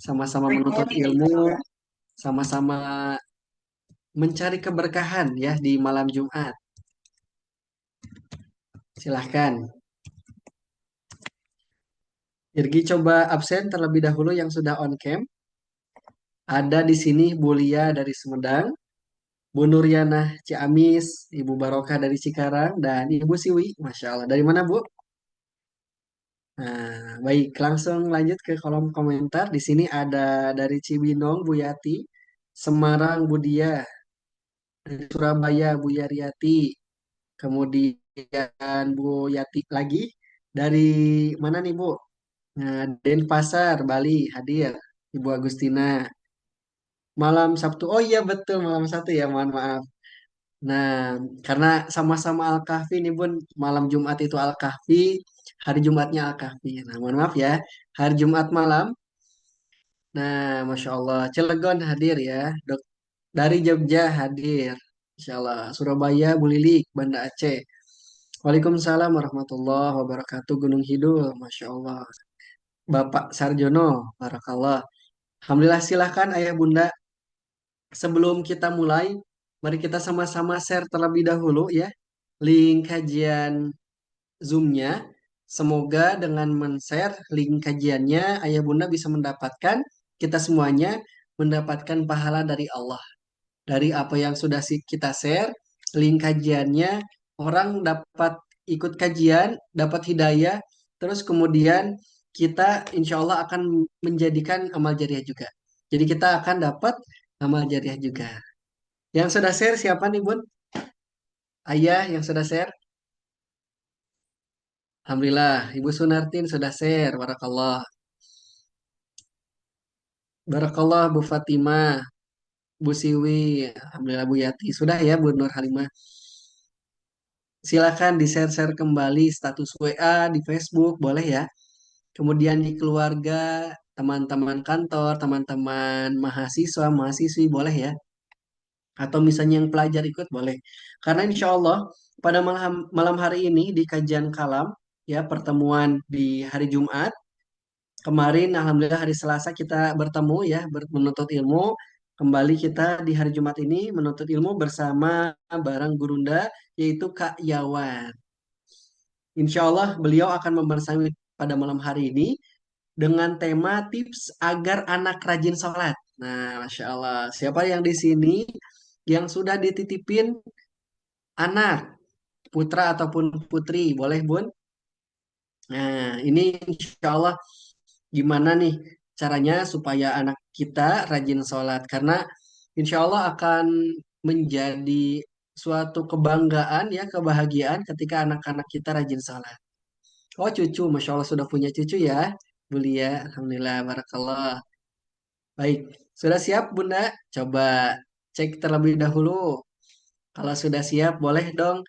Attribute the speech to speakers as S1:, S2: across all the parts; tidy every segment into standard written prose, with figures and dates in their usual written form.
S1: sama-sama menuntut ilmu, sama-sama mencari keberkahan ya di malam Jumat. Silahkan. Irgi coba absen terlebih dahulu yang sudah on cam. Ada di sini Bu Lia dari Sumedang, Bu Nuryanah Ciamis, Ibu Barokah dari Cikarang, dan Ibu Siwi. Masya Allah. Dari mana Bu? Nah, baik, langsung lanjut ke kolom komentar. Di sini ada dari Cibinong, Bu Yati, Semarang, Bu Dia, dari Surabaya, Bu Yariati, kemudian Bu Yati lagi, dari mana nih Bu? Nah, Denpasar, Bali, hadir, Ibu Agustina. Malam Sabtu, oh iya betul, malam Sabtu ya, mohon maaf. Nah, karena sama-sama Al-Kahfi nih Bun, malam Jumat itu Al-Kahfi, hari Jumatnya Al-Kahfi. Nah, mohon maaf ya, hari Jumat malam. Nah, Masya Allah, Cilegon hadir ya. Dari Jogja hadir. Insya Allah. Surabaya, Bulilik, Banda Aceh. Waalaikumsalam warahmatullahi wabarakatuh. Gunung Kidul, Masya Allah. Bapak Sarjono, Barakallah. Alhamdulillah silahkan Ayah Bunda. Sebelum kita mulai, mari kita sama-sama share terlebih dahulu ya. Link kajian Zoom-nya. Semoga dengan men-share link kajiannya, Ayah Bunda bisa mendapatkan, kita semuanya mendapatkan pahala dari Allah. Dari apa yang sudah kita share, link kajiannya, orang dapat ikut kajian, dapat hidayah, terus kemudian kita insya Allah akan menjadikan amal jariah juga. Jadi kita akan dapat amal jariah juga. Yang sudah share siapa nih Bun? Ayah yang sudah share? Alhamdulillah, Ibu Sunartin sudah share. Barakallah. Barakallah Bu Fatimah, Bu Siwi, Alhamdulillah Bu Yati. Sudah ya Bu Nur Halimah. Silakan di-share-share kembali status WA di Facebook, boleh ya. Kemudian di keluarga, teman-teman kantor, teman-teman mahasiswa, mahasiswi, boleh ya. Atau misalnya yang pelajar ikut, boleh. Karena insya Allah pada malam, malam hari ini di kajian kalam, ya pertemuan di hari Jumat, kemarin Alhamdulillah hari Selasa kita bertemu ya, menuntut ilmu. Kembali kita di hari Jumat ini menuntut ilmu bersama barang gurunda, yaitu Kak Yawan. Insya Allah beliau akan membersami pada malam hari ini dengan tema tips agar anak rajin sholat. Nah, Masya Allah. Siapa yang di sini yang sudah dititipin anak, putra ataupun putri? Boleh, Bun? Nah, ini insya Allah gimana nih caranya supaya anak kita rajin sholat? Karena insya Allah akan menjadi suatu kebanggaan ya, kebahagiaan ketika anak-anak kita rajin sholat. Oh cucu, Masya Allah sudah punya cucu ya, Bulia. Alhamdulillah, Barakallah. Baik, sudah siap Bunda? Coba cek terlebih dahulu. Kalau sudah siap, boleh dong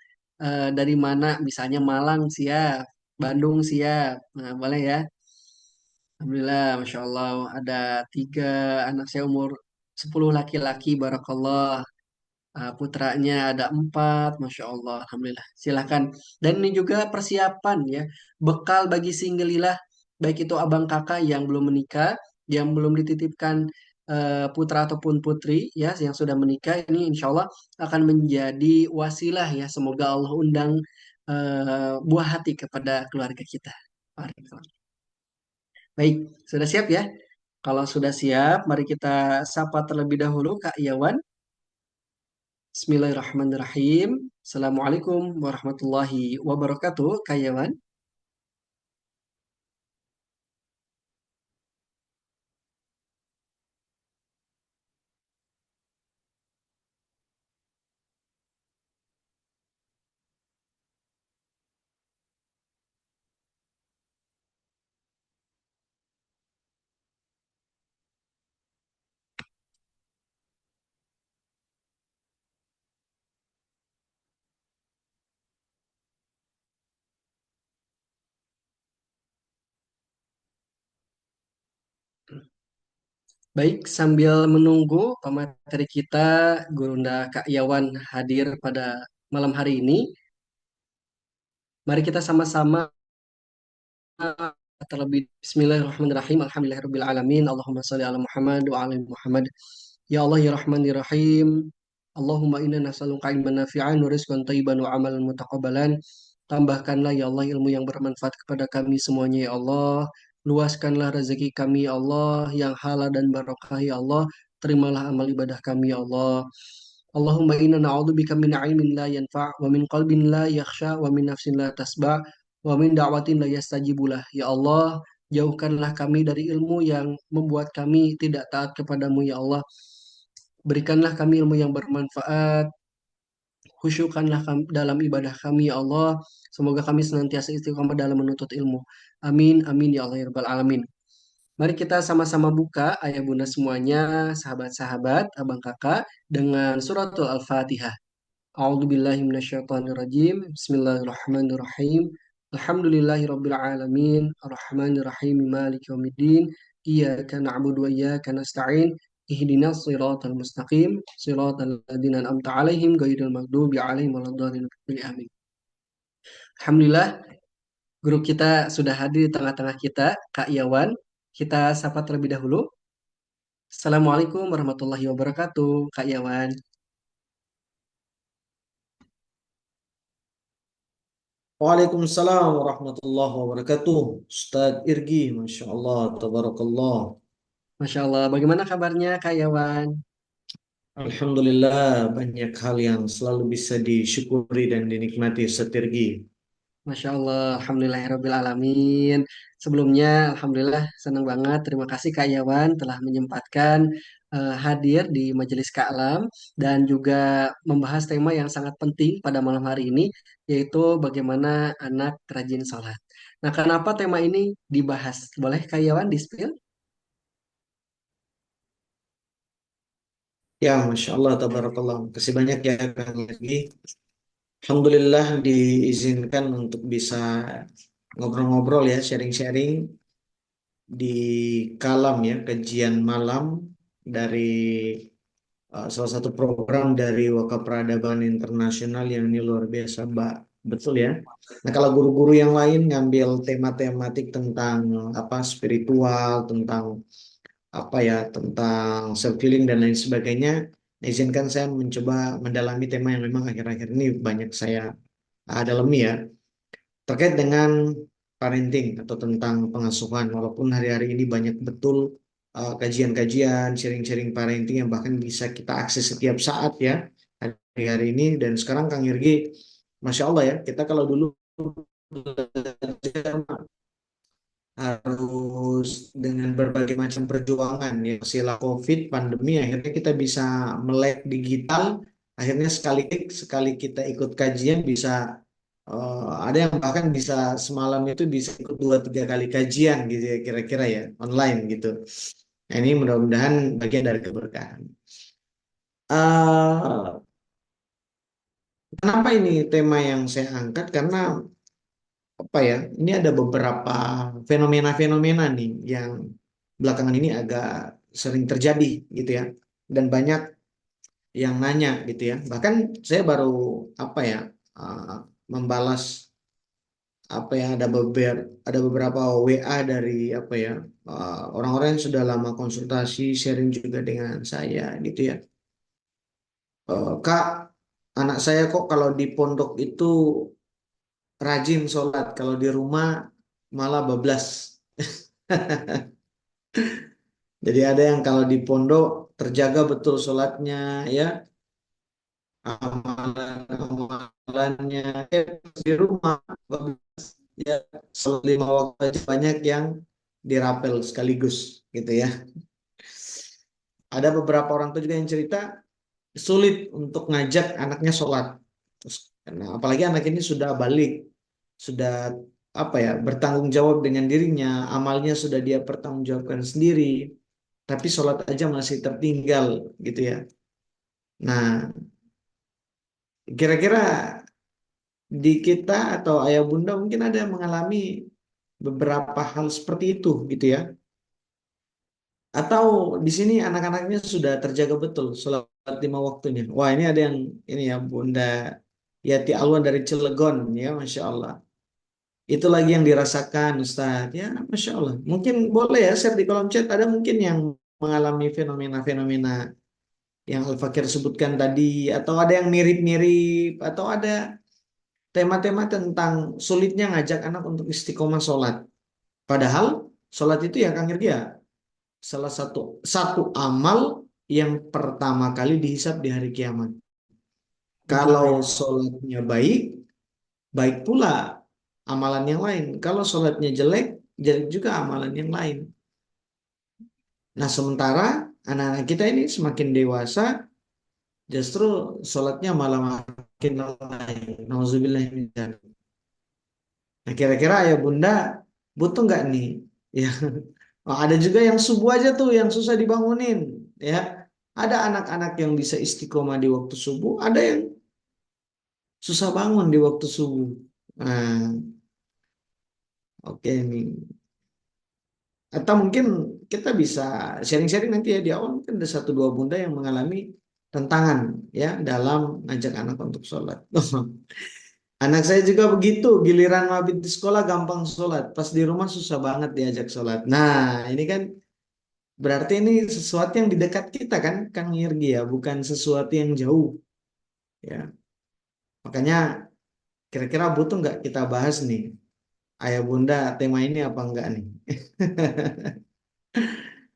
S1: dari mana? Misalnya Malang siap, Bandung siap. Nah, boleh ya. Alhamdulillah, Masya Allah. Ada 3 anak saya umur 10 laki-laki, Barakallah. Putranya ada 4, Masya Allah. Alhamdulillah. Silakan. Dan ini juga persiapan ya. Bekal bagi singgelilah, baik itu abang kakak yang belum menikah, yang belum dititipkan putra ataupun putri ya, yang sudah menikah, ini insya Allah akan menjadi wasilah ya. Semoga Allah undang buah hati kepada keluarga kita. Barakallah. Baik, sudah siap ya? Kalau sudah siap, mari kita sapa terlebih dahulu Kak Yawan. Bismillahirrahmanirrahim. Assalamualaikum warahmatullahi wabarakatuh. Kayawan. Baik, sambil menunggu pemateri kita, Gurunda Kak Yawan hadir pada malam hari ini, mari kita sama-sama terlebih. Bismillahirrahmanirrahim. Alhamdulillahirabbil alamin. Allahumma shalli ala Muhammad wa ala ali Muhammad. Ya Allah ya Rahman ya Rahim. Allahumma inna nas'aluka ilman nafi'an wa rizqan thayyiban wa amalan mutaqabbalan. Tambahkanlah ya Allah ilmu yang bermanfaat kepada kami semuanya ya Allah. Luaskanlah rezeki kami ya Allah yang halal dan barokah ya Allah. Terimalah amal ibadah kami ya Allah. Allahumma inna na'udzubika min ilmin la yanfa' wa min qalbin la yakhsha wa min nafsin la tasba' wa min da'watin la yastajibulah. Ya Allah, jauhkanlah kami dari ilmu yang membuat kami tidak taat kepadamu ya Allah. Berikanlah kami ilmu yang bermanfaat, khusyukkanlah dalam ibadah kami ya Allah. Semoga kami senantiasa istiqomah dalam menuntut ilmu. Amin, amin ya Allah ya Rabbal Alamin. Mari kita sama-sama buka ayah bunda semuanya, sahabat-sahabat, abang kakak, dengan suratul Al-Fatihah. A'udzu billahi minasyaitonir rajim. Bismillahirrahmanirrahim. Alhamdulillahirabbil alamin, arrahmanir rahim, maliki yaumiddin. Iyyaka na'budu wa iyyaka nasta'in. Ihdinas siratal mustaqim, siratal ladzina an'amta 'alaihim ghairil maghdubi 'alaihim waladdallin. Amin. Alhamdulillah, guru kita sudah hadir di tengah-tengah kita, Kak Yawan. Kita sapa terlebih dahulu. Assalamualaikum warahmatullahi wabarakatuh, Kak Yawan.
S2: Waalaikumsalam warahmatullahi wabarakatuh. Ustadz Irgi, Masya Allah, Tabarakallah.
S1: Masya Allah, bagaimana kabarnya Kak Yawan?
S2: Alhamdulillah, banyak hal yang selalu bisa disyukuri dan dinikmati Ustadz Irgi.
S1: Masya Allah, Alhamdulillahirabbil alamin. Sebelumnya, Alhamdulillah senang banget. Terima kasih Kak Yawan telah menyempatkan hadir di Majelis Ka'lam dan juga membahas tema yang sangat penting pada malam hari ini, yaitu bagaimana anak rajin sholat. Nah, kenapa tema ini dibahas? Boleh Kak Yawan di-spill?
S2: Ya, Masya Allah, Tabarakallah. Kasih banyak ya, Kang Irgi. Alhamdulillah diizinkan untuk bisa ngobrol-ngobrol ya, sharing-sharing di Kalam ya, kajian malam dari salah satu program dari Waka Peradaban Internasional yang ini luar biasa, Mbak. Betul ya. Nah, kalau guru-guru yang lain ngambil tema-tematik tentang apa spiritual, tentang apa ya, tentang self healing dan lain sebagainya, izinkan saya mencoba mendalami tema yang memang akhir-akhir ini banyak saya dalami ya, terkait dengan parenting atau tentang pengasuhan. Walaupun hari-hari ini banyak betul kajian-kajian, sharing-sharing parenting yang bahkan bisa kita akses setiap saat ya hari-hari ini. Dan sekarang Kang Yirgi, Masya Allah ya, kita kalau dulu belajar harus dengan berbagai macam perjuangan ya, sila COVID, pandemi, akhirnya kita bisa melek digital. Akhirnya sekali klik, sekali kita ikut kajian bisa ada yang bahkan bisa semalam itu bisa ikut 2-3 kali kajian gitu ya kira-kira ya online gitu. Nah, ini mudah-mudahan bagian dari keberkahan. Eh, Kenapa ini tema yang saya angkat? Karena apa ya? Ini ada beberapa fenomena-fenomena nih yang belakangan ini agak sering terjadi gitu ya, dan banyak yang nanya gitu ya. Bahkan saya baru apa ya eh, membalas apa ya, ada beberapa WA dari apa ya orang-orang yang sudah lama konsultasi sharing juga dengan saya gitu ya. Kak, anak saya kok kalau di pondok itu rajin sholat, kalau di rumah malah bablas. Jadi ada yang kalau di pondok terjaga betul sholatnya ya, amalan-amalannya, di rumah bablas ya, sholat 5 waktu aja banyak yang dirapel sekaligus gitu ya. Ada beberapa orang tuh juga yang cerita sulit untuk ngajak anaknya sholat. Terus, karena apalagi anak ini sudah balik, sudah apa ya, bertanggung jawab dengan dirinya, amalnya sudah dia pertanggungjawabkan sendiri, tapi sholat aja masih tertinggal gitu ya. Nah, kira-kira di kita atau ayah bunda mungkin ada yang mengalami beberapa hal seperti itu gitu ya. Atau di sini anak-anaknya sudah terjaga betul sholat 5 waktunya. Wah, ini ada yang ini ya, Bunda Yati Alwan dari Cilegon ya, Masya Allah. Itu lagi yang dirasakan Ustaz. Ya, Masya Allah. Mungkin boleh ya share di kolom chat. Ada mungkin yang mengalami fenomena-fenomena yang Al-Fakir sebutkan tadi. Atau ada yang mirip-mirip. Atau ada tema-tema tentang sulitnya ngajak anak untuk istiqomah sholat. Padahal sholat itu ya Kang Irgi ya, salah satu amal yang pertama kali dihisab di hari kiamat.
S1: Betul
S2: Kalau
S1: ya.
S2: sholatnya baik, baik pula amalan yang lain. Kalau sholatnya jelek, jelek juga amalan yang lain. Nah, sementara anak-anak kita ini semakin dewasa, justru sholatnya malah makin lalai. Nauzubillah min dzalik. Nah, kira-kira ya Bunda butuh nggak nih? Ya, oh, ada juga yang subuh aja tuh yang susah dibangunin. Ya, ada anak-anak yang bisa istiqomah di waktu subuh, ada yang susah bangun di waktu subuh. Nah, oke nih. Atau mungkin kita bisa sharing-sharing nanti ya di awal mungkin ada satu dua bunda yang mengalami tantangan ya dalam ngajak anak untuk sholat. Anak saya juga begitu, giliran mabit di sekolah gampang sholat, pas di rumah susah banget diajak sholat. Nah, ini kan berarti ini sesuatu yang di dekat kita kan, Kang Yirgi ya, bukan sesuatu yang jauh ya. Makanya kira-kira butuh nggak kita bahas nih, ayah bunda tema ini apa enggak nih?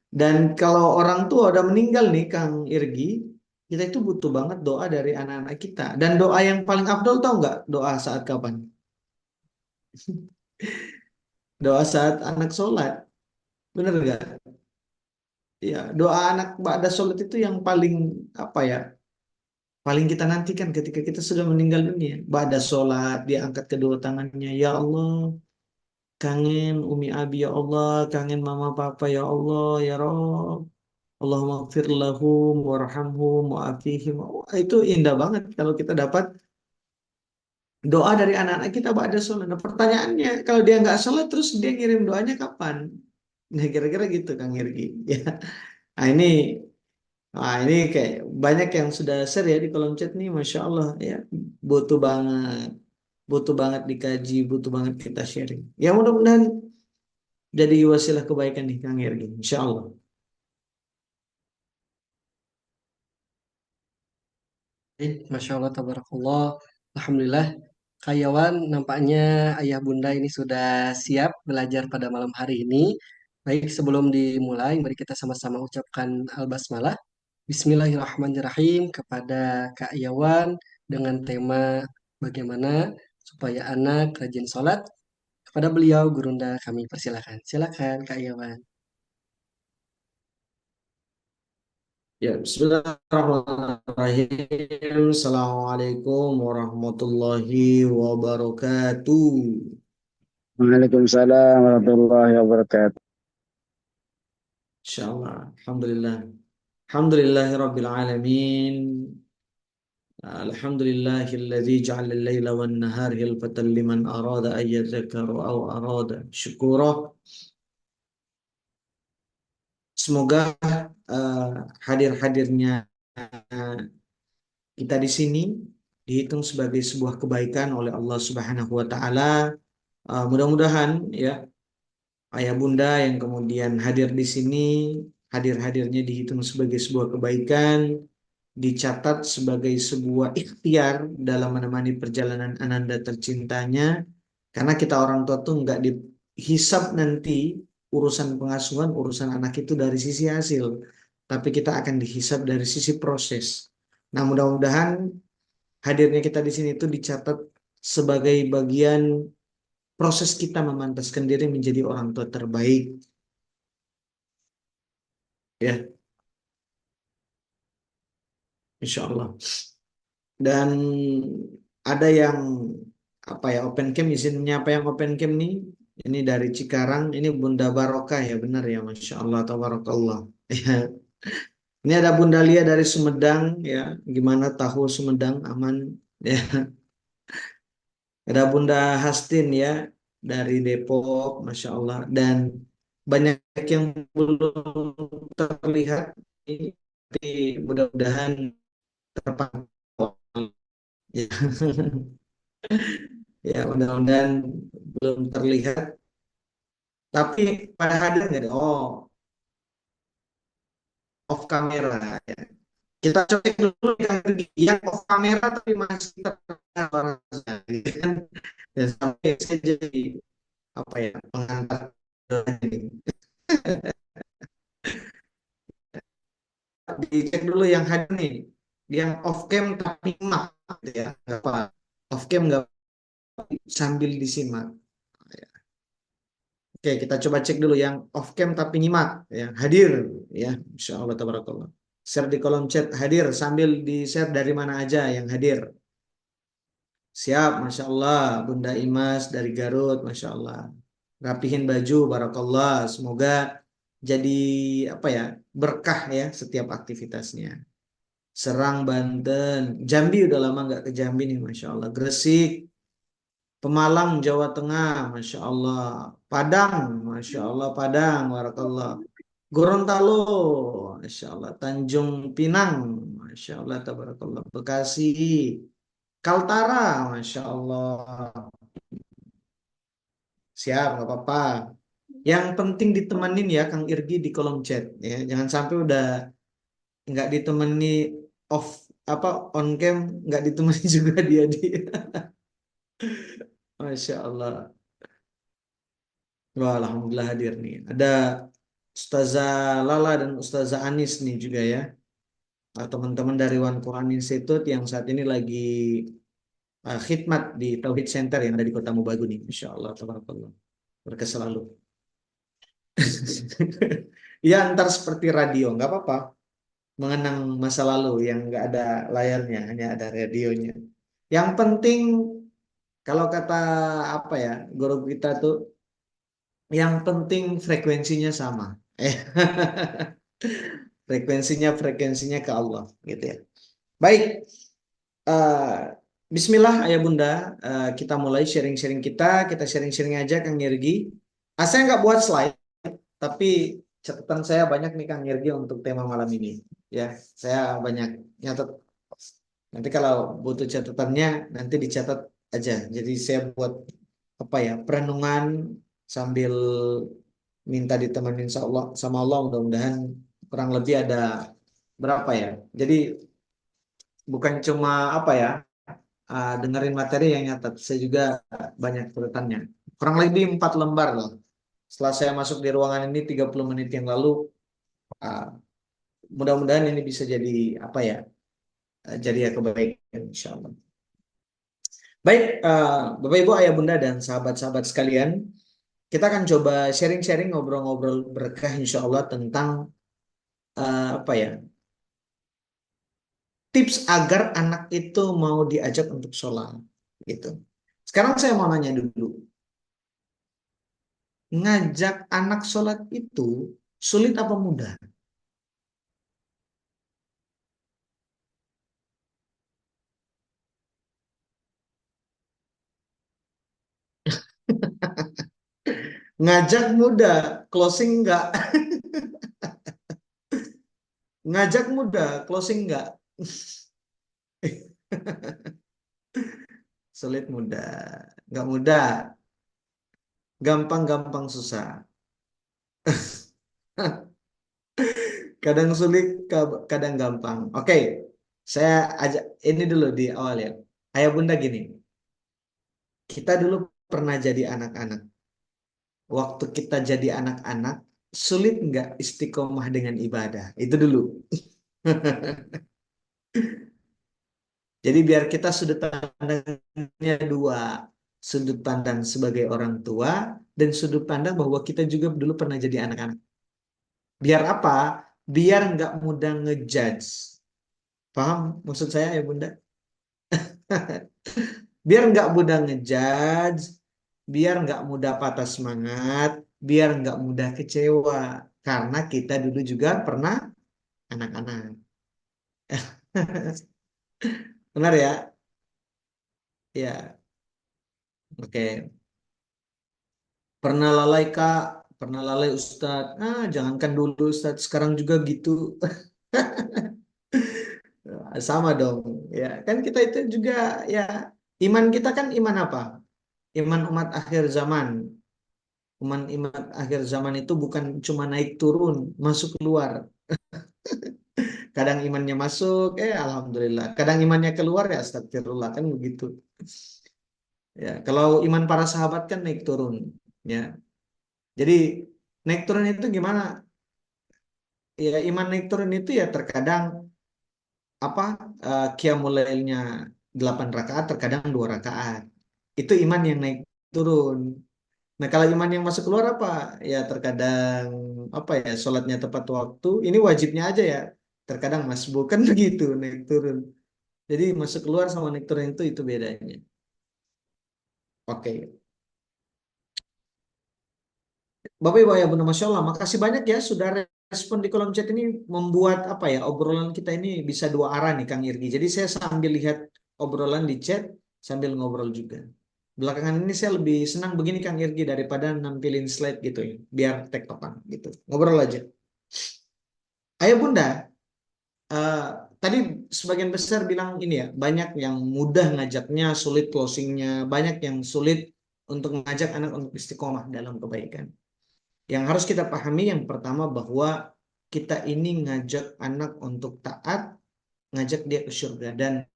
S2: Dan kalau orang tua udah meninggal nih, Kang Irgi, kita itu butuh banget doa dari anak-anak kita. Dan doa yang paling afdol tau nggak? Doa saat kapan? Doa saat anak sholat. Bener nggak? Ya, doa anak ba'da sholat itu yang paling apa ya? Paling kita nantikan ketika kita sudah meninggal dunia. Ba'da sholat, dia angkat kedua tangannya. Ya Allah, kangen Umi Abi ya Allah, kangen Mama Papa ya Allah, ya Rob. Allahumma gfir lahum warhamhum wa'afihim. Wah, itu indah banget kalau kita dapat doa dari anak-anak kita ba'da sholat. Nah, pertanyaannya, kalau dia nggak sholat terus dia ngirim doanya kapan? Nah, kira-kira gitu Kang Irgi. Ya. Nah, ini kayak banyak yang sudah share ya di kolom chat nih, Masya Allah ya, butuh banget, butuh banget dikaji, butuh banget kita sharing. Ya mudah-mudahan jadi wasilah kebaikan nih Kang Irgi, Insya Allah.
S1: Masya Allah, tabarakallah. Alhamdulillah. Kayawan, nampaknya ayah bunda ini sudah siap belajar pada malam hari ini. Baik, sebelum dimulai, mari kita sama-sama ucapkan al-basmalah. Bismillahirrahmanirrahim kepada Kak Yawan dengan tema bagaimana supaya anak rajin sholat. Kepada beliau, Gurunda, kami persilakan. Silakan, Kak Yawan.
S2: Ya, Bismillahirrahmanirrahim. Assalamualaikum warahmatullahi wabarakatuh.
S3: Waalaikumsalam warahmatullahi wabarakatuh.
S2: Insya Allah, Alhamdulillah. Alhamdulillahi Rabbil Alamin. Alhamdulillahilladzi ja'ala al-laila wan nahar hilfatan liman arada an yadhakkara aw arada syukura. Semoga eh, hadir-hadirnya kita di sini dihitung sebagai sebuah kebaikan oleh Allah Subhanahu wa taala. Mudah-mudahan ya ayah bunda yang kemudian hadir di sini, hadir-hadirnya dihitung sebagai sebuah kebaikan, dicatat sebagai sebuah ikhtiar dalam menemani perjalanan ananda tercintanya. Karena kita orang tua tuh nggak dihisap nanti urusan pengasuhan, urusan anak itu dari sisi hasil, tapi kita akan dihisap dari sisi proses. Nah, mudah-mudahan hadirnya kita di sini itu dicatat sebagai bagian proses kita memantaskan diri menjadi orang tua terbaik, ya, insya Allah. Dan ada yang apa ya open cam izinnya apa yang open cam nih? Ini dari Cikarang, ini Bunda Barokah ya benar ya, Masya Allah, tabarakallah. Ya. Ini ada Bunda Lia dari Sumedang ya, gimana tahu Sumedang aman ya. Ada Bunda Hastin ya dari Depok, Masya Allah. Dan banyak yang belum terlihat ini, tapi mudah-mudahan terpantau. Ya. Ya, mudah-mudahan belum terlihat. Tapi pada hadir nggak? Oh, off kamera. Ya. Kita cek dulu yang off kamera tapi masih terdengar suaranya. Gitu kan? Dan sampai saya jadi apa ya pengantar ini. Dicek dulu yang hadir nih, yang off cam tapi mak, gitu ya, nggak apa. Off cam nggak sambil disimak. Oke, kita coba cek dulu yang off cam tapi nyimak, ya hadir, ya, Insya Allah tabarakallah. Share di kolom chat hadir sambil di share dari mana aja yang hadir. Siap, Masya Allah, Bunda Imas dari Garut, Masya Allah. Rapihin baju, barakallah. Semoga jadi apa ya berkah ya setiap aktivitasnya. Serang Banten, Jambi udah lama nggak ke Jambi nih, Masya Allah. Gresik, Pemalang, Jawa Tengah, Masya Allah. Padang, Masya Allah, Padang, barakallah. Gorontalo, Masya Allah. Tanjung Pinang, Masya Allah, tabarakallah. Bekasi, Kaltara, Masya Allah. Siap, nggak apa-apa. Yang penting ditemenin ya, Kang Irgi di kolom chat. Ya, jangan sampai udah nggak ditemani off apa on cam, nggak ditemani juga dia. Masya Allah. Wah, alhamdulillah hadir nih. Ada Ustazah Lala dan Ustazah Anis nih juga ya. Teman-teman dari One Quran Institute yang saat ini lagi khidmat di Tauhid Center yang ada di Kota Mobagu nih. Masya Allah, tabarakallah. Berkah selalu. Ya, ntar seperti radio, nggak apa-apa. Mengenang masa lalu yang nggak ada layarnya, hanya ada radionya. Yang penting, kalau kata apa ya, guru kita tuh, yang penting frekuensinya sama. Eh, frekuensinya ke Allah, gitu ya. Baik, eh, Bismillah, Ayah Bunda, kita mulai sharing-sharing kita sharing-sharing aja, Kang Yergi. Saya nggak buat slide, tapi catatan saya banyak nih Kang Yergi untuk tema malam ini. Ya, saya banyak nyatet. Nanti kalau butuh catatannya nanti dicatat aja. Jadi saya buat apa ya perenungan sambil minta ditemenin sama Allah, mudah-mudahan kurang lebih ada berapa ya. Jadi bukan cuma apa ya dengerin materi yang nyatet. Saya juga banyak catatannya. Kurang lebih 4 lembar loh. Setelah saya masuk di ruangan ini 30 menit yang lalu, ah, mudah-mudahan ini bisa jadi apa ya, jadi ya kebaikan insya Allah. Baik, Bapak Ibu, Ayah Bunda dan sahabat-sahabat sekalian, kita akan coba sharing-sharing ngobrol-ngobrol berkah insya Allah tentang apa ya, tips agar anak itu mau diajak untuk sholat gitu. Sekarang saya mau nanya dulu, ngajak anak sholat itu sulit apa mudah? Ngajak mudah, closing enggak. Ngajak mudah, closing enggak. Sulit mudah, nggak mudah, gampang-gampang susah. Kadang sulit, kadang gampang. Oke, saya ajak ini dulu di awal ya. Ayah Bunda gini, kita dulu pernah jadi anak-anak. Waktu kita jadi anak-anak, sulit nggak istiqomah dengan ibadah? Itu dulu. Jadi biar kita sudut pandangnya dua. Sudut pandang sebagai orang tua dan sudut pandang bahwa kita juga dulu pernah jadi anak-anak. Biar apa? Biar nggak mudah ngejudge. Paham maksud saya ya Bunda? Biar nggak mudah ngejudge, biar nggak mudah patah semangat, biar nggak mudah kecewa. Karena kita dulu juga pernah anak-anak. Benar ya? Ya, oke. Pernah lalai Kak, pernah lalai Ustadz. Jangankan dulu Ustadz, sekarang juga gitu. Sama dong. Ya, kan kita itu juga ya iman kita kan iman apa? iman umat akhir zaman. Iman akhir zaman itu bukan cuma naik turun, masuk keluar. Kadang imannya masuk, alhamdulillah. Kadang imannya keluar, ya astagfirullah, kan begitu. Ya, kalau iman para sahabat kan naik turun, ya. Jadi naik turun itu gimana? Ya, iman naik turun itu ya terkadang apa qiyamul lailnya 8 rakaat, terkadang 2 rakaat. Itu iman yang naik turun. Nah, kalau iman yang masuk keluar apa? Ya terkadang apa ya, sholatnya tepat waktu. Ini wajibnya aja ya. Terkadang masbuk kan begitu, naik turun. Jadi masuk keluar sama naik turun itu bedanya. Oke. Bapak Ibu Ayah Bunda, Masya Allah, makasih banyak ya sudah respon di kolom chat ini, membuat apa ya, obrolan kita ini bisa 2 arah nih Kang Irgi. Jadi saya sambil lihat obrolan di chat sambil ngobrol juga. Belakangan ini saya lebih senang begini Kang Irgi daripada nampilin slide gitu ya, biar tektokan gitu. Ngobrol aja. Ayah Bunda, eh, tadi sebagian besar bilang ini ya, banyak yang mudah ngajaknya, sulit closingnya, banyak yang sulit untuk ngajak anak untuk istiqomah dalam kebaikan. Yang harus kita pahami yang pertama bahwa kita ini ngajak anak untuk taat, ngajak dia ke surga, dan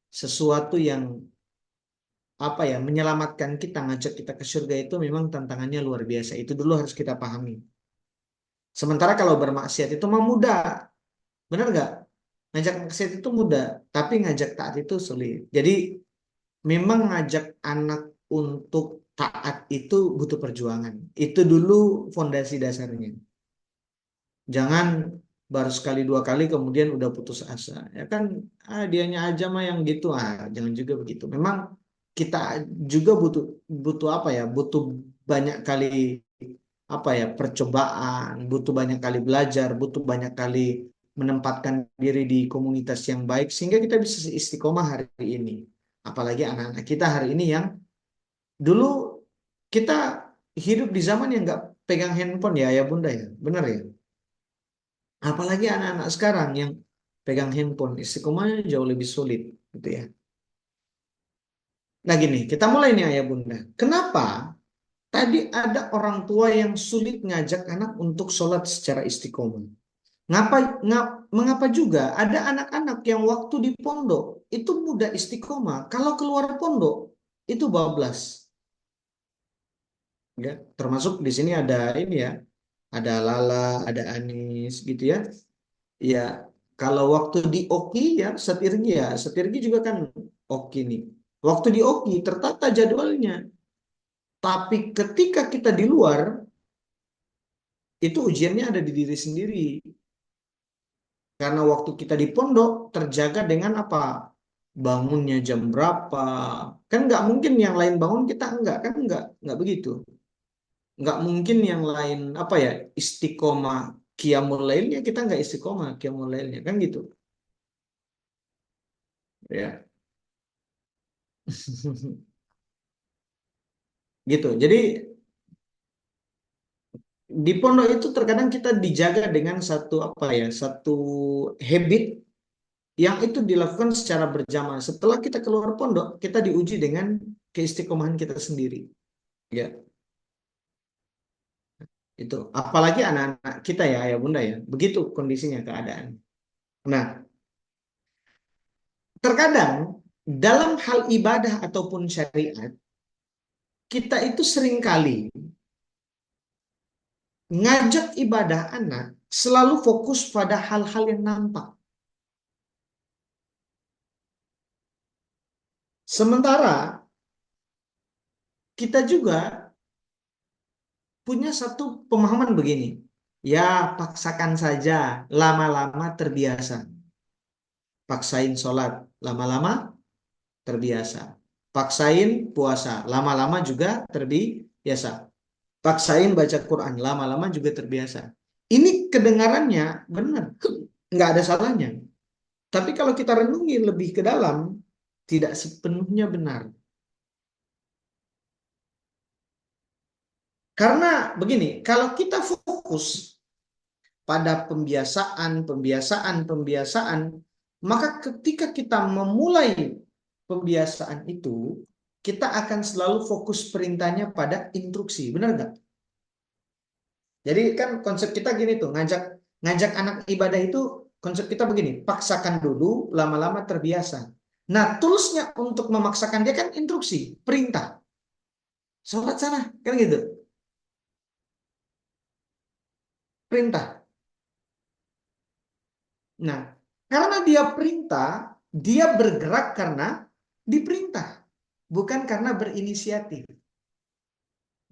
S2: sesuatu yang apa ya, menyelamatkan kita, ngajak kita ke surga itu memang tantangannya luar biasa. Itu dulu harus kita pahami. Sementara kalau bermaksiat itu mah mudah, benar nggak? Ngajak maksiat itu mudah, tapi ngajak taat itu sulit. Jadi memang ngajak anak untuk taat itu butuh perjuangan. Itu dulu fondasi dasarnya. Jangan baru sekali 2 kali kemudian udah putus asa. Ya kan, dianya aja mah yang gitu. Jangan juga begitu. Memang kita juga butuh butuh apa ya? Butuh banyak kali apa ya? Percobaan, butuh banyak kali belajar, butuh banyak kali menempatkan diri di komunitas yang baik sehingga kita bisa istiqomah hari ini. Apalagi anak-anak kita hari ini yang dulu kita hidup di zaman yang nggak pegang handphone ya, ya Bunda ya. Benar ya? Apalagi anak-anak sekarang yang pegang handphone, istiqomahnya jauh lebih sulit, gitu ya. Nah gini, kita mulai nih ayah bunda. Kenapa tadi ada orang tua yang sulit ngajak anak untuk sholat secara istiqomah? Mengapa juga ada anak-anak yang waktu di pondok itu mudah istiqomah, kalau keluar pondok itu bablas, ya. Termasuk di sini ada ini ya, ada Lala, ada Anis, gitu ya. Ya, kalau waktu di Oki ya, Setirgi juga kan Oki nih. Waktu di Oki tertata jadwalnya. Tapi ketika kita di luar, itu ujiannya ada di diri sendiri. Karena waktu kita di pondok terjaga dengan apa? Bangunnya jam berapa? Kan nggak mungkin yang lain bangun kita enggak, kan enggak begitu. Nggak mungkin yang lain apa ya, istiqomah qiyamul lailnya kita nggak istiqomah qiyamul lailnya, kan gitu. Ya. Gitu. Jadi di pondok itu terkadang kita dijaga dengan satu apa ya, satu habit yang itu dilakukan secara berjamaah. Setelah kita keluar pondok, kita diuji dengan keistiqomahan kita sendiri. Ya, itu. Apalagi anak-anak kita ya, ya Bunda ya. Begitu kondisinya keadaan. Nah, terkadang dalam hal ibadah ataupun syariat, kita itu seringkali ngajak ibadah anak selalu fokus pada hal-hal yang nampak. Sementara kita juga punya satu pemahaman begini. Ya, paksakan saja, lama-lama terbiasa. Paksain sholat, lama-lama terbiasa. Paksain puasa, lama-lama juga terbiasa. Paksain baca Quran, lama-lama juga terbiasa. Ini kedengarannya benar, nggak ada salahnya. Tapi kalau kita renungi lebih ke dalam, tidak sepenuhnya benar. Karena begini, kalau kita fokus pada pembiasaan, pembiasaan, pembiasaan, maka ketika kita memulai pembiasaan itu, kita akan selalu fokus perintahnya pada instruksi, benar nggak? Jadi kan konsep kita gini tuh, ngajak anak ibadah itu konsep kita begini, paksakan dulu, lama-lama terbiasa. Nah, toolsnya untuk memaksakan dia kan instruksi, perintah. Sholat sana, kan gitu. Perintah. Nah, karena dia perintah, dia bergerak karena diperintah, bukan karena berinisiatif.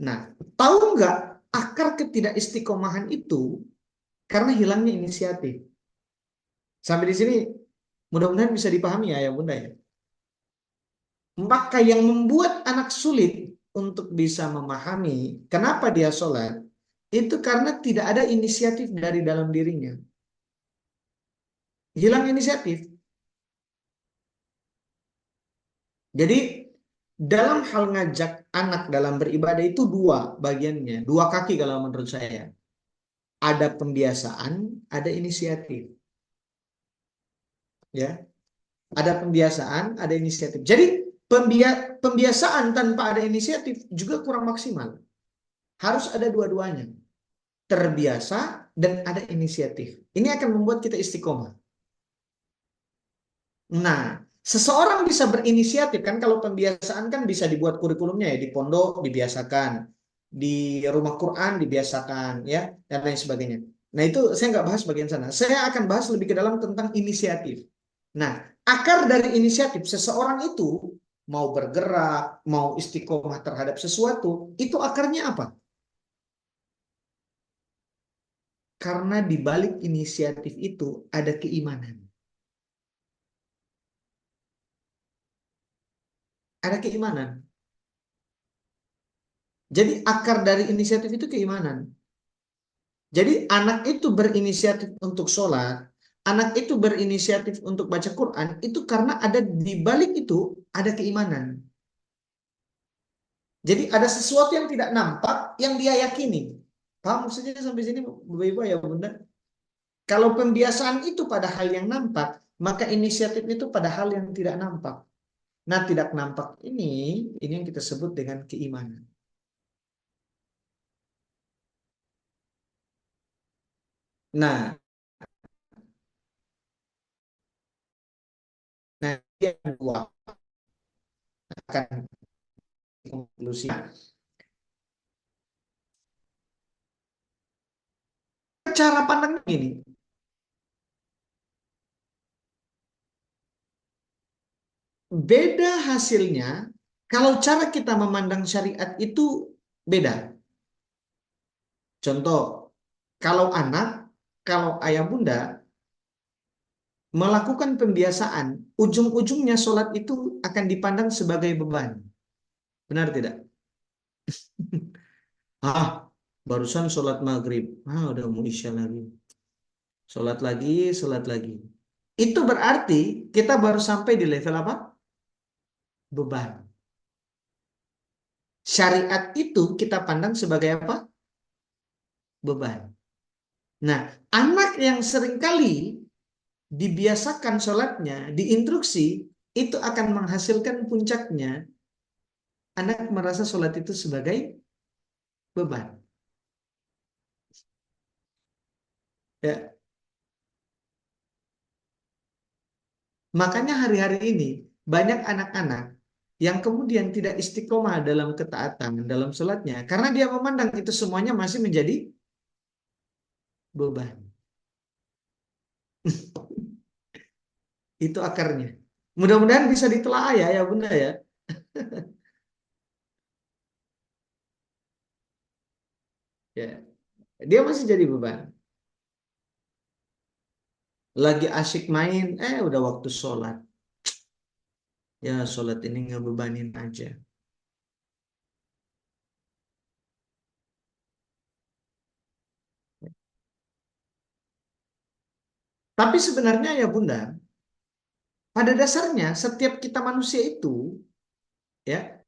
S2: Nah, tahu nggak akar ketidakistiqomahan itu karena hilangnya inisiatif. Sampai di sini mudah-mudahan bisa dipahami ya, Bunda ya. Maka yang membuat anak sulit untuk bisa memahami kenapa dia sholat, itu karena tidak ada inisiatif dari dalam dirinya. Hilang inisiatif. Jadi dalam hal ngajak anak dalam beribadah itu dua bagiannya, dua kaki kalau menurut saya. Ada pembiasaan, ada inisiatif. Ya, ada pembiasaan, ada inisiatif. Jadi pembiasaan tanpa ada inisiatif juga kurang maksimal. Harus ada dua-duanya. Terbiasa dan ada inisiatif. Ini akan membuat kita istiqomah. Nah, seseorang bisa berinisiatif kan, kalau pembiasaan kan bisa dibuat kurikulumnya ya, di pondok dibiasakan, di rumah Quran dibiasakan ya, dan lain sebagainya. Nah, itu saya nggak bahas bagian sana. Saya akan bahas lebih ke dalam tentang inisiatif. Nah, akar dari inisiatif seseorang itu mau bergerak, mau istiqomah terhadap sesuatu, itu akarnya apa? Karena di balik inisiatif itu ada keimanan. Ada keimanan. Jadi akar dari inisiatif itu keimanan. Jadi anak itu berinisiatif untuk sholat, anak itu berinisiatif untuk baca Quran, itu karena ada di balik itu ada keimanan. Jadi ada sesuatu yang tidak nampak yang dia yakini. Paham maksudnya sampai sini Bapak-Ibu ya Bunda? Kalau pembiasaan itu pada hal yang nampak, maka inisiatif itu pada hal yang tidak nampak. Nah, tidak nampak ini yang kita sebut dengan keimanan. Nah, yang kedua akan konklusi. Cara pandang ini, beda hasilnya kalau cara kita memandang syariat itu beda. Contoh, kalau anak, kalau ayah bunda melakukan pembiasaan, ujung-ujungnya sholat itu akan dipandang sebagai beban. Benar tidak? Barusan sholat maghrib. Udah mau isya lagi. Sholat lagi, sholat lagi. Itu berarti kita baru sampai di level apa? Beban. Syariat itu kita pandang sebagai apa? Beban. Nah, anak yang seringkali dibiasakan sholatnya, diinstruksi, itu akan menghasilkan puncaknya. Anak merasa sholat itu sebagai beban. Ya. Makanya hari-hari ini banyak anak-anak yang kemudian tidak istiqomah dalam ketaatan, dalam sholatnya, karena dia memandang itu semuanya masih menjadi beban. Itu akarnya. Mudah-mudahan bisa ditelaah ya Bunda ya. Ya, dia masih jadi beban. Lagi asyik main, udah waktu sholat. Ya, sholat ini ngebebanin aja. Tapi sebenarnya ya Bunda, pada dasarnya setiap kita manusia itu, ya,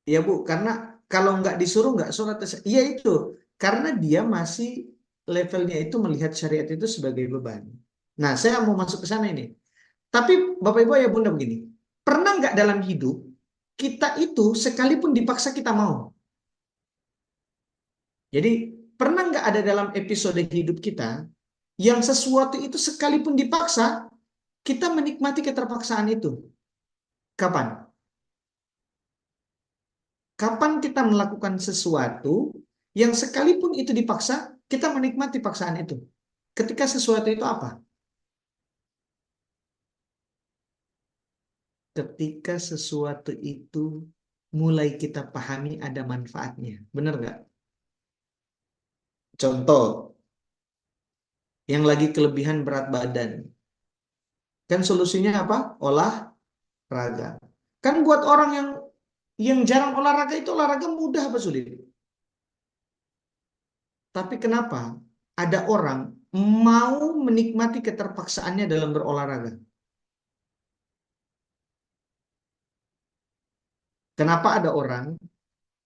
S2: ya Bu, karena kalau nggak disuruh nggak sholat, iya itu, karena dia masih levelnya itu melihat syariat itu sebagai beban. Nah, saya mau masuk ke sana ini. Tapi Bapak Ibu ya Bunda begini, pernah nggak dalam hidup kita itu sekalipun dipaksa kita mau? Jadi pernah nggak ada dalam episode hidup kita yang sesuatu itu sekalipun dipaksa, kita menikmati keterpaksaan itu? Kapan? Kapan kita melakukan sesuatu yang sekalipun itu dipaksa, kita menikmati paksaan itu? Ketika sesuatu itu apa? Ketika sesuatu itu mulai kita pahami ada manfaatnya. Benar nggak? Contoh, yang lagi kelebihan berat badan. Kan solusinya apa? Olahraga. Kan buat orang yang jarang olahraga itu olahraga mudah apa sulit? Tapi kenapa ada orang mau menikmati keterpaksaannya dalam berolahraga? Kenapa ada orang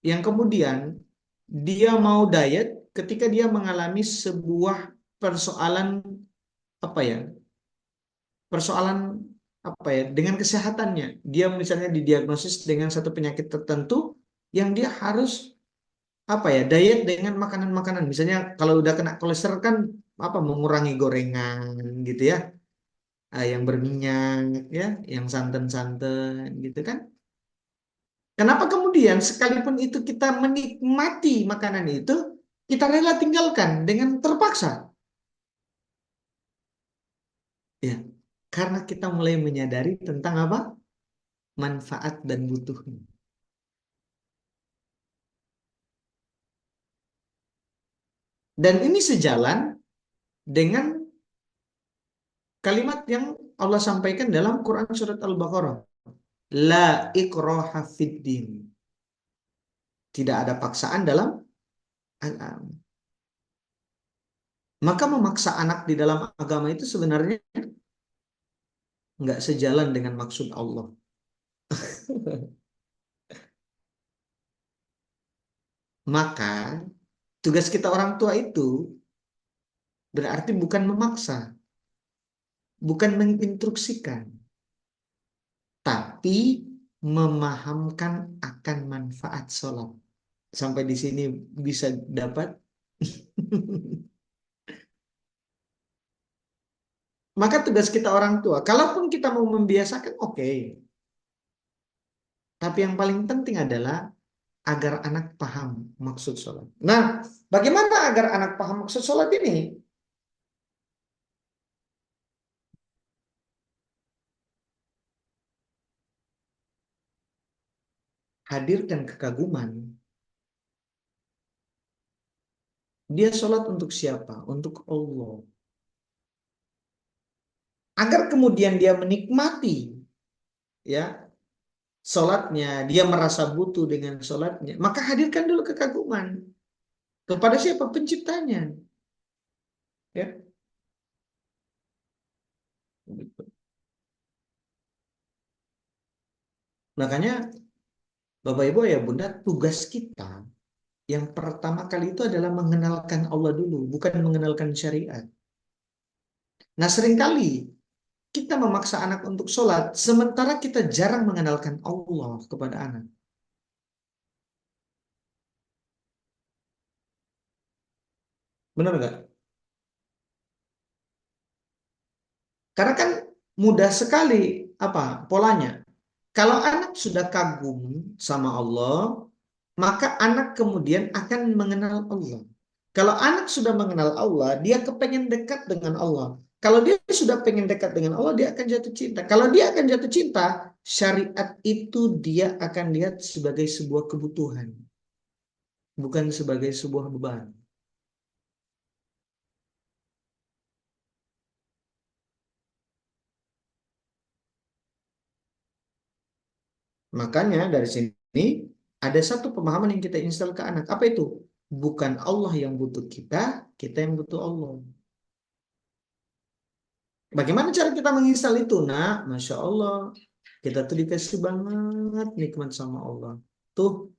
S2: yang kemudian dia mau diet ketika dia mengalami sebuah persoalan apa ya? Persoalan apa ya? Dengan kesehatannya. Dia misalnya didiagnosis dengan satu penyakit tertentu yang dia harus apa ya? Diet dengan makanan-makanan. Misalnya kalau udah kena kolesterol kan apa mengurangi gorengan gitu ya. Yang berminyak ya, yang santan-santan gitu kan. Kenapa kemudian sekalipun itu kita menikmati makanan itu, kita rela tinggalkan dengan terpaksa? Ya, karena kita mulai menyadari tentang apa? Manfaat dan butuhnya. Dan ini sejalan dengan kalimat yang Allah sampaikan dalam Quran surat Al-Baqarah. La ikraha fid din. Tidak ada paksaan dalam agama. Maka memaksa anak di dalam agama itu sebenarnya nggak sejalan dengan maksud Allah. Maka tugas kita orang tua itu berarti bukan memaksa, bukan menginstruksikan, tapi memahamkan akan manfaat sholat. Sampai di sini bisa dapat. Maka tugas kita orang tua, kalaupun kita mau membiasakan, oke. Tapi yang paling penting adalah agar anak paham maksud sholat. Nah, bagaimana agar anak paham maksud sholat ini? Hadirkan kekaguman. Dia sholat untuk siapa? Untuk Allah. Agar kemudian dia menikmati ya sholatnya, dia merasa butuh dengan sholatnya, maka hadirkan dulu kekaguman kepada siapa? Penciptanya. Ya. Makanya Bapak Ibu ya Bunda, tugas kita yang pertama kali itu adalah mengenalkan Allah dulu, bukan mengenalkan syariat. Nah seringkali kita memaksa anak untuk sholat, sementara kita jarang mengenalkan Allah kepada anak. Benar nggak? Karena kan mudah sekali apa polanya. Kalau anak sudah kagum sama Allah, maka anak kemudian akan mengenal Allah. Kalau anak sudah mengenal Allah, dia kepengen dekat dengan Allah. Kalau dia sudah pengen dekat dengan Allah, dia akan jatuh cinta. Kalau dia akan jatuh cinta, syariat itu dia akan lihat sebagai sebuah kebutuhan, bukan sebagai sebuah beban. Makanya dari sini ada satu pemahaman yang kita install ke anak. Apa itu? Bukan Allah yang butuh kita, kita yang butuh Allah. Bagaimana cara kita menginstal itu? Nah, Masya Allah, kita tuh dikasih banget nikmat sama Allah. Tuh,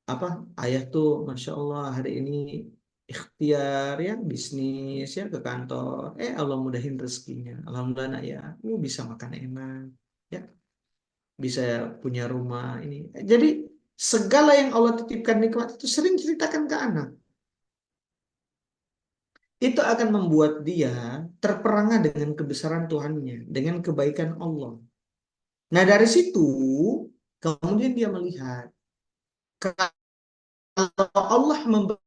S2: apa ayah tuh, Masya Allah hari ini ikhtiar ya, bisnis ya, ke kantor, Allah mudahin rezekinya, alhamdulillah nak ya, bisa makan enak ya, bisa punya rumah ini. Jadi segala yang Allah titipkan nikmat itu sering ceritakan ke anak. Itu akan membuat dia terperangah dengan kebesaran Tuhannya, dengan kebaikan Allah. Nah, dari situ kemudian dia melihat, kalau Allah memberi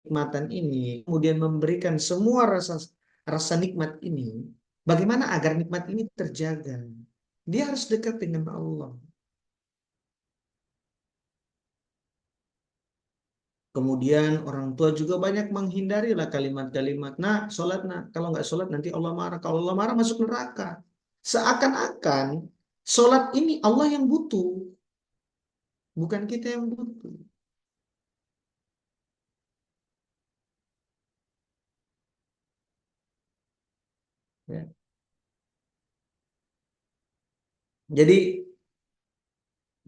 S2: kenikmatan ini, kemudian memberikan semua rasa rasa nikmat ini, bagaimana agar nikmat ini terjaga? Dia harus dekat dengan Allah. Kemudian orang tua juga banyak menghindari lah kalimat-kalimat, nah sholat nah, kalau nggak sholat nanti Allah marah. Kalau Allah marah masuk neraka. Seakan-akan sholat ini Allah yang butuh, bukan kita yang butuh. Ya. Jadi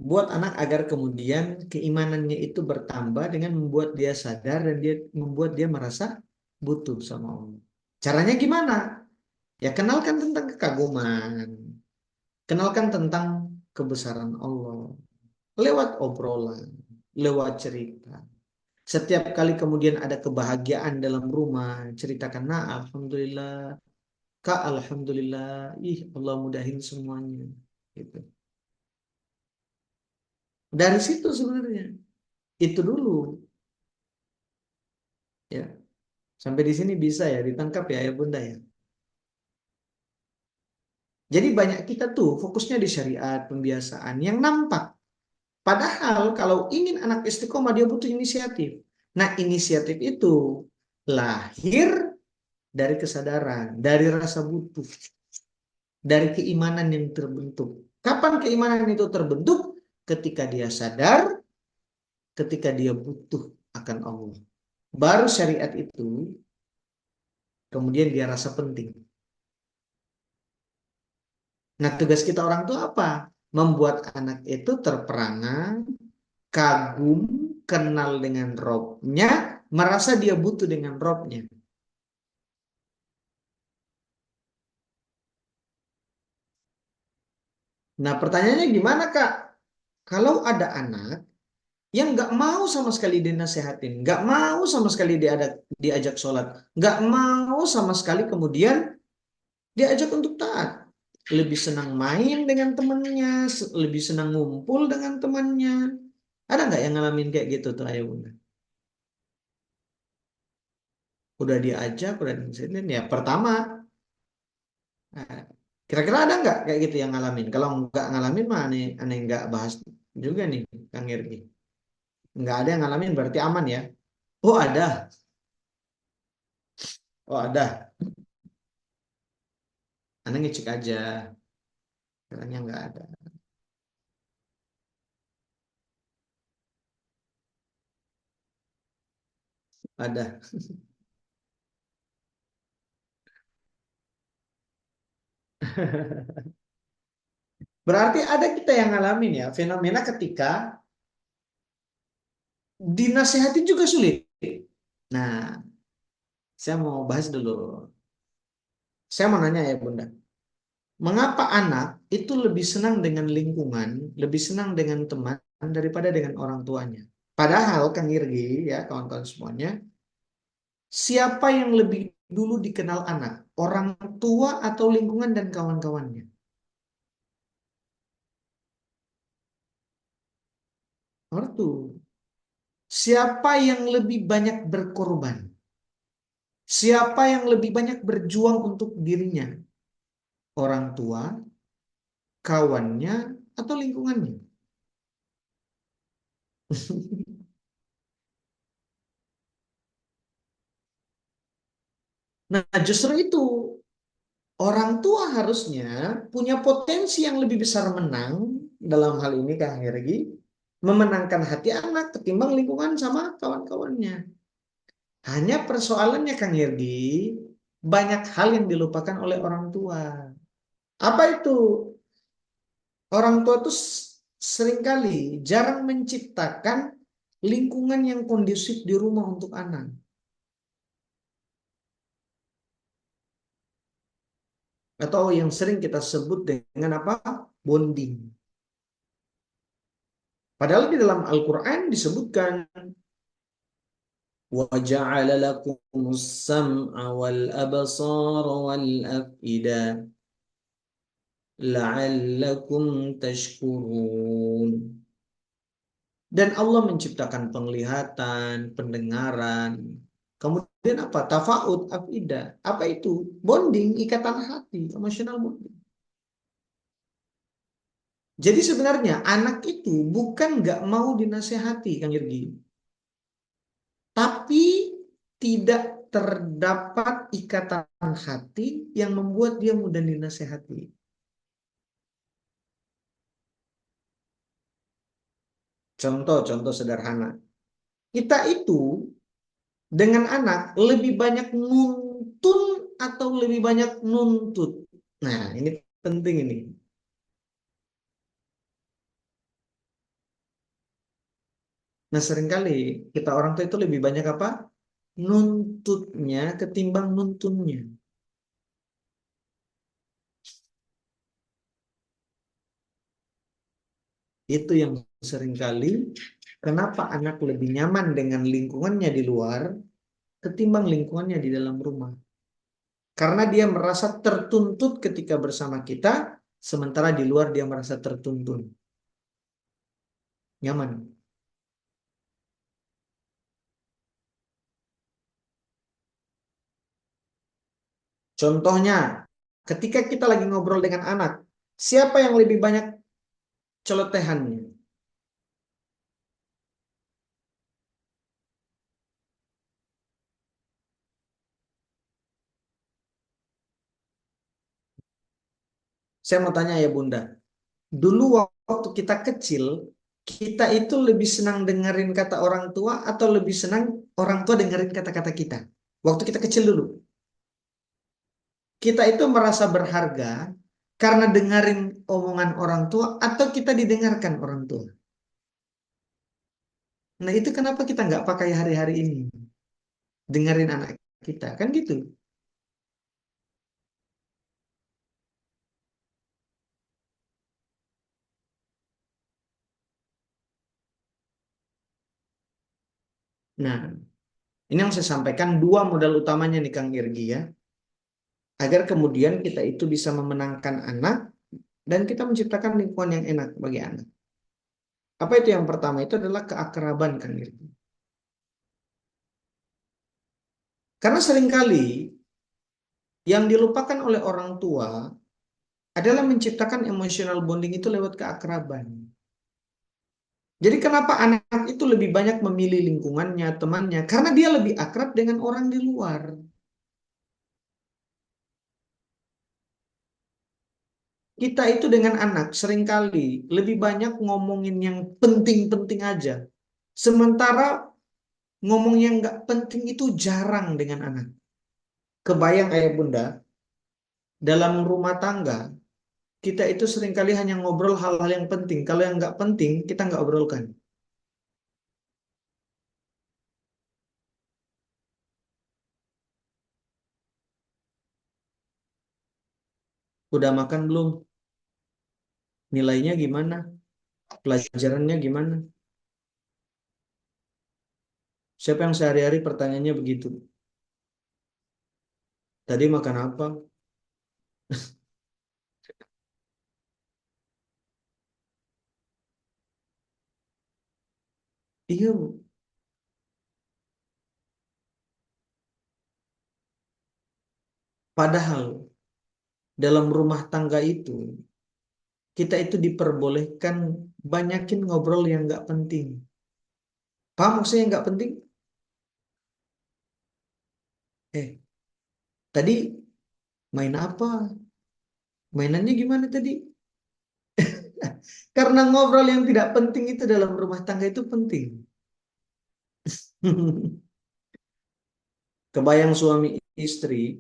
S2: buat anak agar kemudian keimanannya itu bertambah dengan membuat dia sadar dan dia membuat dia merasa butuh sama Allah. Caranya gimana? Ya kenalkan tentang kekaguman, kenalkan tentang kebesaran Allah lewat obrolan, lewat cerita. Setiap kali kemudian ada kebahagiaan dalam rumah, ceritakan, nah alhamdulillah, Kak alhamdulillah, ih Allah mudahin semuanya. Gitu. Dari situ sebenarnya, itu dulu ya. Sampai di sini bisa ya ditangkap ya ya Bunda ya. Jadi banyak kita tuh fokusnya di syariat, pembiasaan yang nampak. Padahal kalau ingin anak istiqomah dia butuh inisiatif. Nah, inisiatif itu lahir dari kesadaran, dari rasa butuh, dari keimanan yang terbentuk. Kapan keimanan itu terbentuk? Ketika dia sadar, ketika dia butuh akan Allah. Baru syariat itu kemudian dia rasa penting. Nah, tugas kita orang tua apa? Membuat anak itu terperangah, kagum, kenal dengan Robnya, merasa dia butuh dengan Robnya. Nah, pertanyaannya gimana, Kak? Kalau ada anak yang nggak mau sama sekali dinasehatin, nggak mau sama sekali diajak sholat, nggak mau sama sekali kemudian diajak untuk taat, lebih senang main dengan temannya, lebih senang ngumpul dengan temannya. Ada nggak yang ngalamin kayak gitu tuh ayah bunda? Udah diajak, udah disehatin, ya pertama, nah, kira-kira ada nggak kayak gitu yang ngalamin? Kalau nggak ngalamin mah aneh, aneh nggak bahas juga nih, Kang Irgi. Nggak ada yang ngalamin berarti aman ya? Oh ada, oh ada. Anda ngecek aja, katanya nggak ada. Ada. Berarti ada kita yang ngalamin ya fenomena ketika dinasehati juga sulit. Nah, saya mau bahas dulu. Saya mau nanya ya Bunda, mengapa anak itu lebih senang dengan lingkungan, lebih senang dengan teman daripada dengan orang tuanya? Padahal Kang Irgi ya kawan-kawan semuanya, siapa yang lebih dulu dikenal anak? Orang tua atau lingkungan dan kawan-kawannya? Ortu. Siapa yang lebih banyak berkorban? Siapa yang lebih banyak berjuang untuk dirinya? Orang tua, kawannya, atau lingkungannya? Nah, justru itu orang tua harusnya punya potensi yang lebih besar menang dalam hal ini Kang Hergi, memenangkan hati anak ketimbang lingkungan sama kawan-kawannya. Hanya persoalannya Kang Hergi, banyak hal yang dilupakan oleh orang tua. Apa itu? Orang tua tuh seringkali jarang menciptakan lingkungan yang kondusif di rumah untuk anak. atau yang sering kita sebut dengan apa? Bonding. Padahal di dalam Al-Quran disebutkan وَجَعَلَ لَكُمُ السَّمْعَ وَالْأَبْصَارَ وَالْأَفْئِدَةَ لَعَلَّكُمْ تَشْكُرُونَ. Dan Allah menciptakan penglihatan, pendengaran. Kemudian apa? Tafaud, afidah. Apa itu? Bonding, ikatan hati, emotional bonding. Jadi sebenarnya anak itu bukan nggak mau dinasehati, Kang Irgi. Tapi tidak terdapat ikatan hati yang membuat dia mudah dinasehati. Contoh sederhana. Kita itu dengan anak lebih banyak nuntun atau lebih banyak nuntut. Nah, ini penting ini. Nah, seringkali kita orang tua itu lebih banyak apa? Nuntutnya ketimbang nuntunnya. Itu yang seringkali kenapa anak lebih nyaman dengan lingkungannya di luar ketimbang lingkungannya di dalam rumah. Karena dia merasa tertuntut ketika bersama kita, sementara di luar dia merasa tertuntun. Nyaman. Contohnya, ketika kita lagi ngobrol dengan anak, siapa yang lebih banyak celotehannya? Saya mau tanya ya Bunda, dulu waktu kita kecil, kita itu lebih senang dengerin kata orang tua atau lebih senang orang tua dengerin kata-kata kita? Waktu kita kecil dulu, kita itu merasa berharga karena dengerin omongan orang tua atau kita didengarkan orang tua. Nah itu kenapa kita nggak pakai hari-hari ini? Dengerin anak kita, kan gitu. Nah, ini yang saya sampaikan dua modal utamanya nih Kang Irgi ya. Agar kemudian kita itu bisa memenangkan anak dan kita menciptakan lingkungan yang enak bagi anak. Apa itu yang pertama? Itu adalah keakraban Kang Irgi. Karena seringkali yang dilupakan oleh orang tua adalah menciptakan emotional bonding itu lewat keakraban. Jadi kenapa anak itu lebih banyak memilih lingkungannya, temannya? Karena dia lebih akrab dengan orang di luar. Kita itu dengan anak seringkali lebih banyak ngomongin yang penting-penting aja. Sementara ngomong yang nggak penting itu jarang dengan anak. Kebayang ayah bunda, dalam rumah tangga, kita itu seringkali hanya ngobrol hal-hal yang penting. Kalau yang nggak penting, kita nggak obrolkan. Udah makan belum? Nilainya gimana? Pelajarannya gimana? Siapa yang sehari-hari pertanyaannya begitu? Tadi makan apa? Iya, Bu. Padahal dalam rumah tangga itu, kita itu diperbolehkan banyakin ngobrol yang nggak penting. Paham maksudnya yang nggak penting? Tadi main apa? Mainannya gimana tadi? Karena ngobrol yang tidak penting itu dalam rumah tangga itu penting. Kebayang suami istri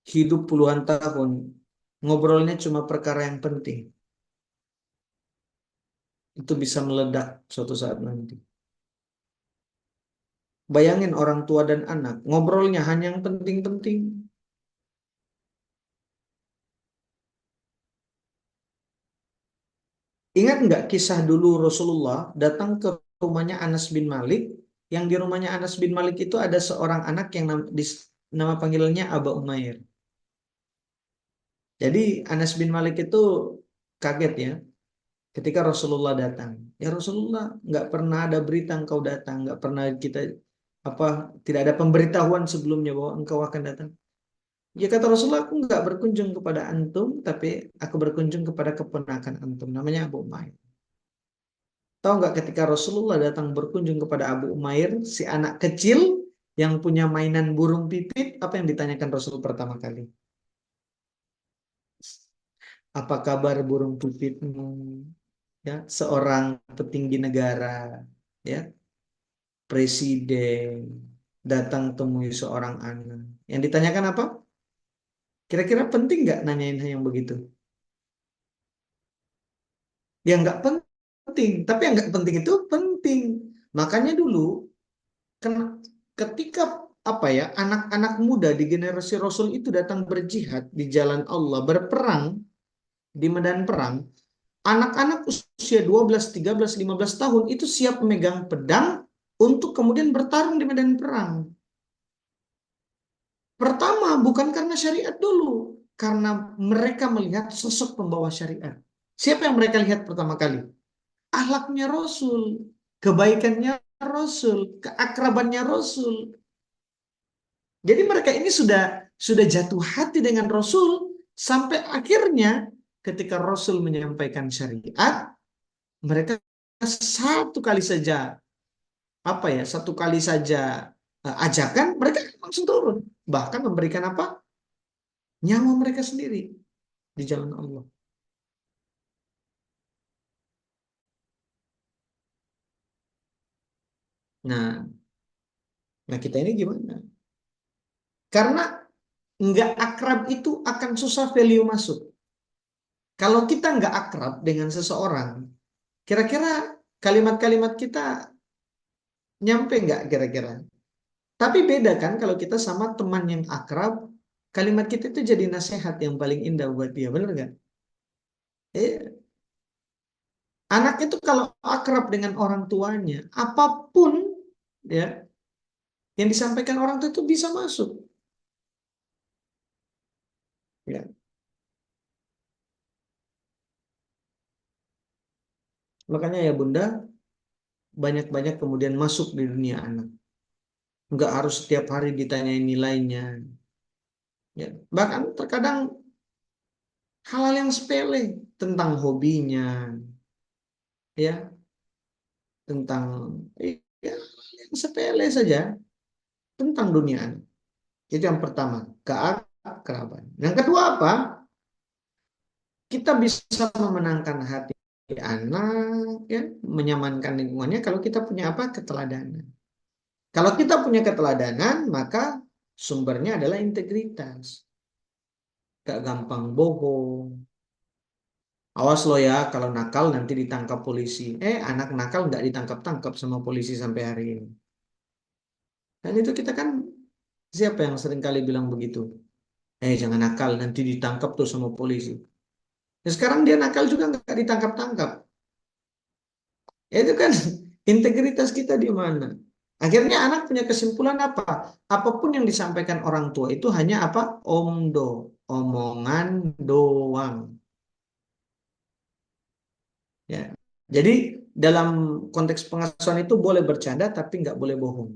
S2: hidup puluhan tahun, ngobrolnya cuma perkara yang penting. Itu bisa meledak suatu saat nanti. Bayangin orang tua dan anak, ngobrolnya hanya yang penting-penting. Ingat nggak kisah dulu Rasulullah datang ke rumahnya Anas bin Malik, yang di rumahnya Anas bin Malik itu ada seorang anak yang nama panggilannya Aba Umair. Jadi Anas bin Malik itu kaget ya ketika Rasulullah datang. Ya Rasulullah, nggak pernah ada berita engkau datang, nggak pernah kita apa tidak ada pemberitahuan sebelumnya bahwa engkau akan datang. Ya kata Rasulullah, aku nggak berkunjung kepada antum, tapi aku berkunjung kepada keponakan antum, namanya Abu Umair. Tahu nggak ketika Rasulullah datang berkunjung kepada Abu Umair, si anak kecil yang punya mainan burung pipit, apa yang ditanyakan Rasul pertama kali? Apa kabar burung pipitmu? Ya, seorang petinggi negara, ya, presiden datang temui seorang anak. Yang ditanyakan apa? Kira-kira penting nggak nanyain yang begitu? Ya nggak penting, tapi yang nggak penting itu penting. Makanya dulu, ketika apa ya anak-anak muda di generasi Rasul itu datang berjihad di jalan Allah, berperang di medan perang, anak-anak usia 12, 13, 15 tahun itu siap memegang pedang untuk kemudian bertarung di medan perang. Pertama, bukan karena syariat dulu, karena mereka melihat sosok pembawa syariat. Siapa yang mereka lihat pertama kali? Akhlaknya Rasul, kebaikannya Rasul, keakrabannya Rasul. Jadi mereka ini sudah jatuh hati dengan Rasul sampai akhirnya ketika Rasul menyampaikan syariat, mereka satu kali saja satu kali saja ajakan, mereka langsung turun. Bahkan memberikan apa? Nyawa mereka sendiri di jalan Allah. Nah, nah kita ini gimana? Karena nggak akrab itu akan susah value masuk. Kalau kita nggak akrab dengan seseorang, kira-kira kalimat-kalimat kita nyampe nggak kira-kira? Tapi beda kan kalau kita sama teman yang akrab, kalimat kita itu jadi nasihat yang paling indah buat dia, bener nggak? Eh, anak itu kalau akrab dengan orang tuanya, apapun ya yang disampaikan orang tua itu bisa masuk. Ya. Makanya ya Bunda, banyak-banyak kemudian masuk di dunia anak. Nggak harus setiap hari ditanyain nilainya. Ya. Bahkan terkadang hal-hal yang sepele tentang hobinya, ya, tentang ya, yang sepele saja tentang dunia anak. Itu yang pertama, keakraban. Yang kedua apa? Kita bisa memenangkan hati anak, ya, menyamankan lingkungannya kalau kita punya apa? Keteladanan. Kalau kita punya keteladanan, maka sumbernya adalah integritas. Gak gampang bohong. Awas lo ya, kalau nakal nanti ditangkap polisi. Anak nakal nggak ditangkap-tangkap sama polisi sampai hari ini. Dan itu kita kan, siapa yang sering kali bilang begitu? Jangan nakal, nanti ditangkap tuh sama polisi. Ya, sekarang dia nakal juga nggak ditangkap-tangkap. Ya, itu kan integritas kita di mana? Akhirnya anak punya kesimpulan apa? Apapun yang disampaikan orang tua itu hanya apa? Omdo, omongan doang. Ya. Jadi dalam konteks pengasuhan itu boleh bercanda tapi nggak boleh bohong.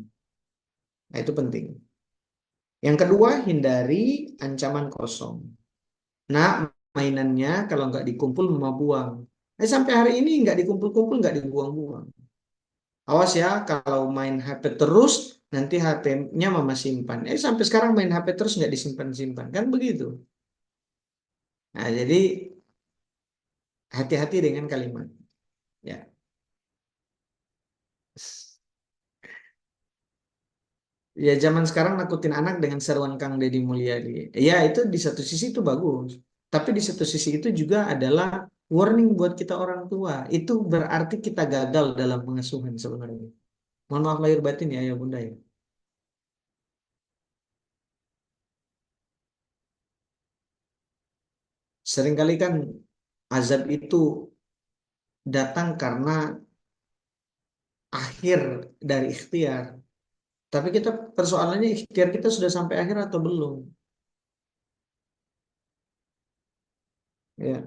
S2: Nah, itu penting. Yang kedua, hindari ancaman kosong. Nah, mainannya kalau nggak dikumpul mama buang. Sampai hari ini nggak dikumpul-kumpul, nggak dibuang-buang. Awas ya, kalau main HP terus, nanti HP-nya mama simpan. Sampai sekarang main HP terus nggak disimpan-simpan. Kan begitu. Nah, jadi hati-hati dengan kalimat. Ya. Ya, zaman sekarang nakutin anak dengan seruan Kang Deddy Mulyadi. Ya, itu di satu sisi itu bagus. Tapi di satu sisi itu juga adalah warning buat kita orang tua. Itu berarti kita gagal dalam pengasuhan sebenarnya. Mohon maaf lahir batin ya, ya Bunda ya. Seringkali kan azab itu datang karena akhir dari ikhtiar. Tapi kita persoalannya ikhtiar kita sudah sampai akhir atau belum? Ya.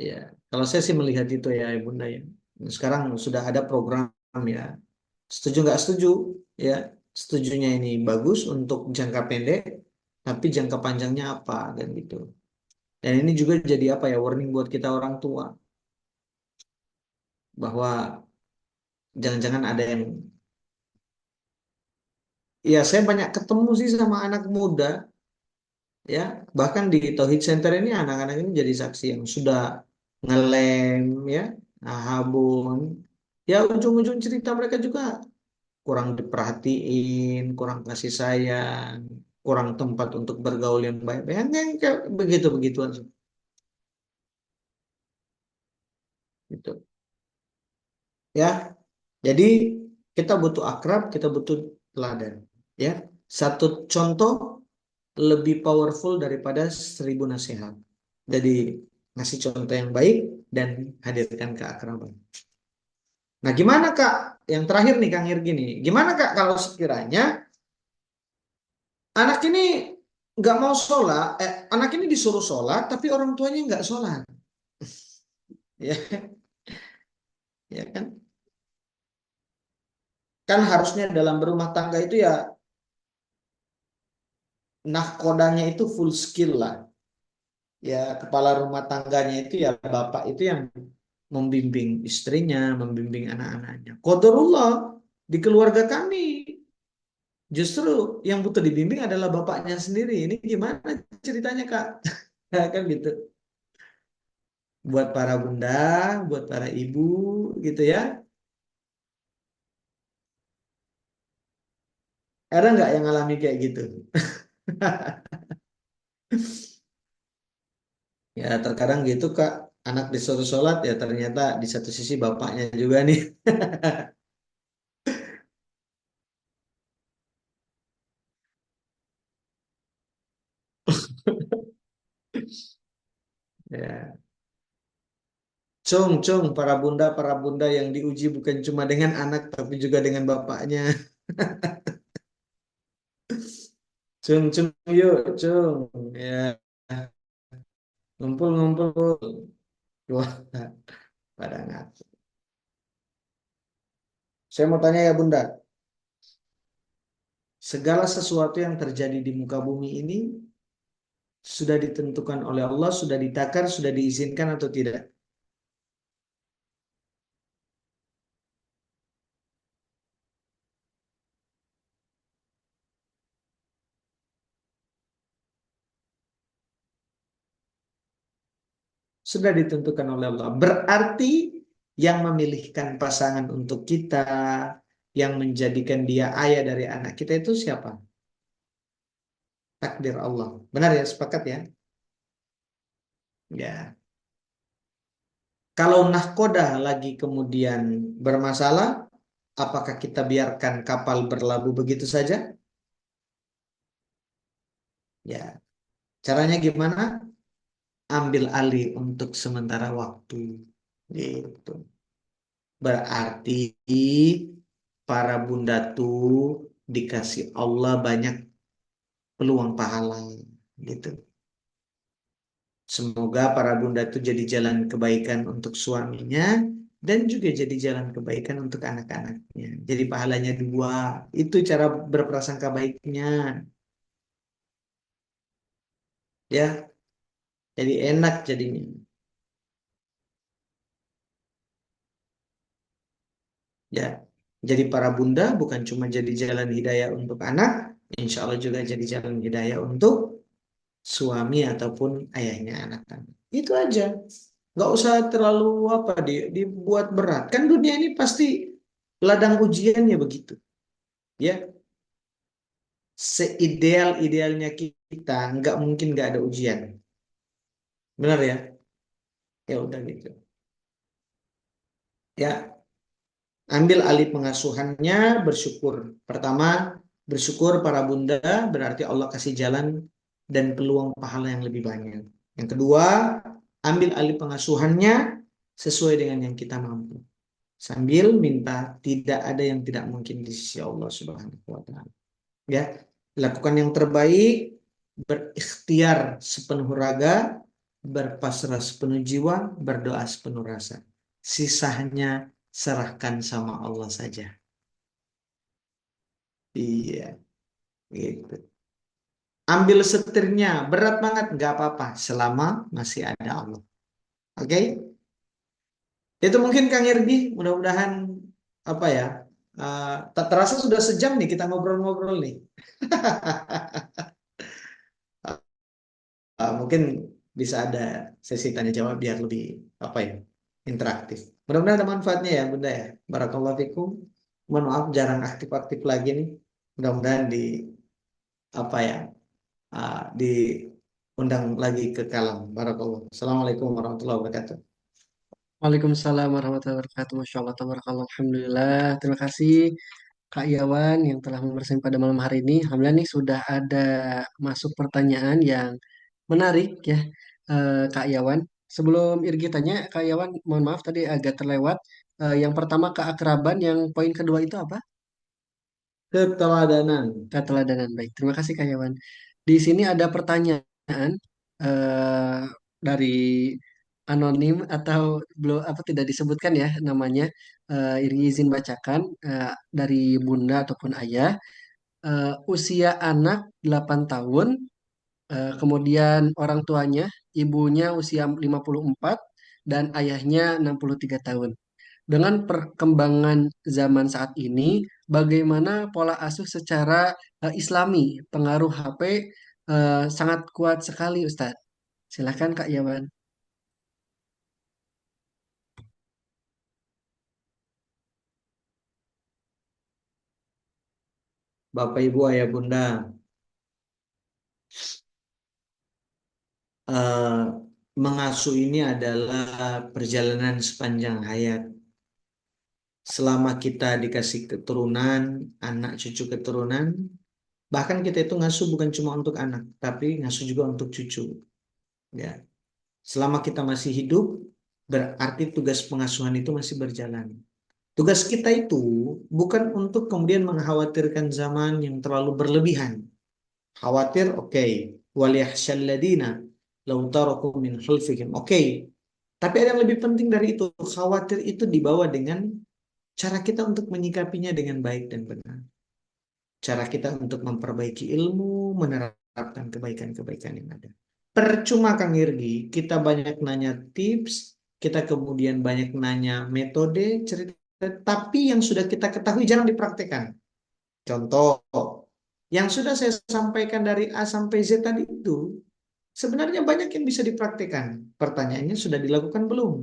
S2: Ya, kalau saya sih melihat itu ya, Bunda ya. Sekarang sudah ada program ya. Setuju nggak setuju? Ya, setujunya ini bagus untuk jangka pendek, tapi jangka panjangnya apa dan gitu. Dan ini juga jadi apa ya, warning buat kita orang tua bahwa jangan-jangan ada yang, ya saya banyak ketemu sih sama anak muda ya, bahkan di Tauhid Center ini anak-anak ini jadi saksi yang sudah ngelem ya, habun, ya ujung-ujung cerita mereka juga kurang diperhatiin, kurang kasih sayang, kurang tempat untuk bergaul yang baik, yang kayak begitu-begituan gitu ya. Jadi kita butuh akrab, kita butuh teladan ya. Satu contoh lebih powerful daripada 1000 nasihat. Jadi ngasih contoh yang baik dan hadirkan keakraban. Nah, gimana Kak? Yang terakhir nih Kang Irgi nih. Gimana Kak kalau sekiranya anak ini nggak mau sholat, anak ini disuruh sholat tapi orang tuanya nggak sholat, ya, ya kan? Kan harusnya dalam berumah tangga itu ya nahkodanya itu full skill lah. Ya kepala rumah tangganya itu ya bapak itu yang membimbing istrinya, membimbing anak-anaknya. Qadarullah di keluarga kami justru yang butuh dibimbing adalah bapaknya sendiri. Ini gimana ceritanya Kak? Kan gitu. Buat para bunda, buat para ibu gitu ya. Ada nggak yang ngalami kayak gitu? Ya terkadang gitu Kak, anak disuruh sholat ya ternyata di satu sisi bapaknya juga nih. Ya. Cung, para bunda yang diuji bukan cuma dengan anak tapi juga dengan bapaknya. Cung, yuk, cung. Ya, ngumpul. Wah, pada ngatur. Saya mau tanya ya Bunda, segala sesuatu yang terjadi di muka bumi ini sudah ditentukan oleh Allah, sudah ditakar, sudah diizinkan atau tidak? Sudah ditentukan oleh Allah. Berarti yang memilihkan pasangan untuk kita, yang menjadikan dia ayah dari anak kita itu siapa? Takdir Allah. Benar ya, sepakat ya? Ya. Kalau nahkoda lagi kemudian bermasalah, apakah kita biarkan kapal berlabuh begitu saja? Ya. Caranya gimana? Ambil alih untuk sementara waktu. Gitu. Berarti para bunda tuh dikasih Allah banyak peluang pahala gitu. Semoga para bunda itu jadi jalan kebaikan untuk suaminya dan juga jadi jalan kebaikan untuk anak-anaknya. Jadi pahalanya dua. Itu cara berprasangka baiknya. Ya, jadi enak jadinya. Ya, jadi para bunda bukan cuma jadi jalan hidayah untuk anak, insya Allah juga jadi jalan hidayah untuk suami ataupun ayahnya anak-anak. Itu aja. Nggak usah terlalu apa dibuat berat. Kan dunia ini pasti ladang ujiannya begitu. Ya, seideal-idealnya kita nggak mungkin nggak ada ujian. Benar ya? Ya udah gitu. Ya, ambil alih pengasuhannya, bersyukur. Pertama, bersyukur para bunda berarti Allah kasih jalan dan peluang pahala yang lebih banyak. Yang kedua, ambil alih pengasuhannya sesuai dengan yang kita mampu. Sambil minta tidak ada yang tidak mungkin di sisi Allah Subhanahu wa taala. Ya, lakukan yang terbaik, berikhtiar sepenuh raga, berpasrah sepenuh jiwa, berdoa sepenuh rasa. Sisanya serahkan sama Allah saja. Iya, gitu. Ambil setirnya, berat banget, nggak apa-apa, selama masih ada Allah. Oke? Itu mungkin Kang Irgi, mudah-mudahan apa ya, tak terasa sudah sejam nih kita ngobrol-ngobrol nih. Mungkin bisa ada sesi tanya jawab biar lebih apa ya, interaktif. Mudah-mudahan ada manfaatnya ya Bunda ya. Barakallahu fikum. Mohon maaf jarang aktif-aktif lagi nih. Mudah-mudahan di apa ya, diundang lagi ke Kalam. Barakallah. Assalamualaikum warahmatullahi wabarakatuh.
S1: Waalaikumsalam warahmatullahi wabarakatuh. Masya Allah, tabarakallah. Alhamdulillah. Terima kasih Kak Yawan yang telah membersami pada malam hari ini. Alhamdulillah nih sudah ada masuk pertanyaan yang menarik ya, Kak Yawan. Sebelum Irgi tanya, Kak Yawan, mohon maaf tadi agak terlewat. Yang pertama keakraban, yang poin kedua itu apa?
S2: Keteladanan.
S1: Keteladanan. Baik, terima kasih Kak Yawan. Di sini ada pertanyaan eh, dari anonim atau belum apa tidak disebutkan ya namanya. Ini izin bacakan dari bunda ataupun ayah. Usia anak 8 tahun, kemudian orang tuanya, ibunya usia 54 dan ayahnya 63 tahun. Dengan perkembangan zaman saat ini, bagaimana pola asuh secara Islami? Pengaruh HP sangat kuat sekali, Ustadz. Silakan Kak Yaman.
S2: Bapak, Ibu, Ayah, Bunda, eh, mengasuh ini adalah perjalanan sepanjang hayat. Selama kita dikasih keturunan, anak cucu keturunan, bahkan kita itu ngasuh bukan cuma untuk anak, tapi ngasuh juga untuk cucu. Ya, selama kita masih hidup, berarti tugas pengasuhan itu masih berjalan. Tugas kita itu bukan untuk kemudian mengkhawatirkan zaman yang terlalu berlebihan. Khawatir, oke. Waliyahsyalladina law taraku min khalfihim. Oke. Tapi ada yang lebih penting dari itu. Khawatir itu dibawa dengan cara kita untuk menyikapinya dengan baik dan benar. Cara kita untuk memperbaiki ilmu, menerapkan kebaikan-kebaikan yang ada. Percuma Kang Irgi, kita banyak nanya tips, kita kemudian banyak nanya metode, cerita, tapi yang sudah kita ketahui jangan dipraktekkan. Contoh, yang sudah saya sampaikan dari A sampai Z tadi itu, sebenarnya banyak yang bisa dipraktekkan. Pertanyaannya sudah dilakukan belum?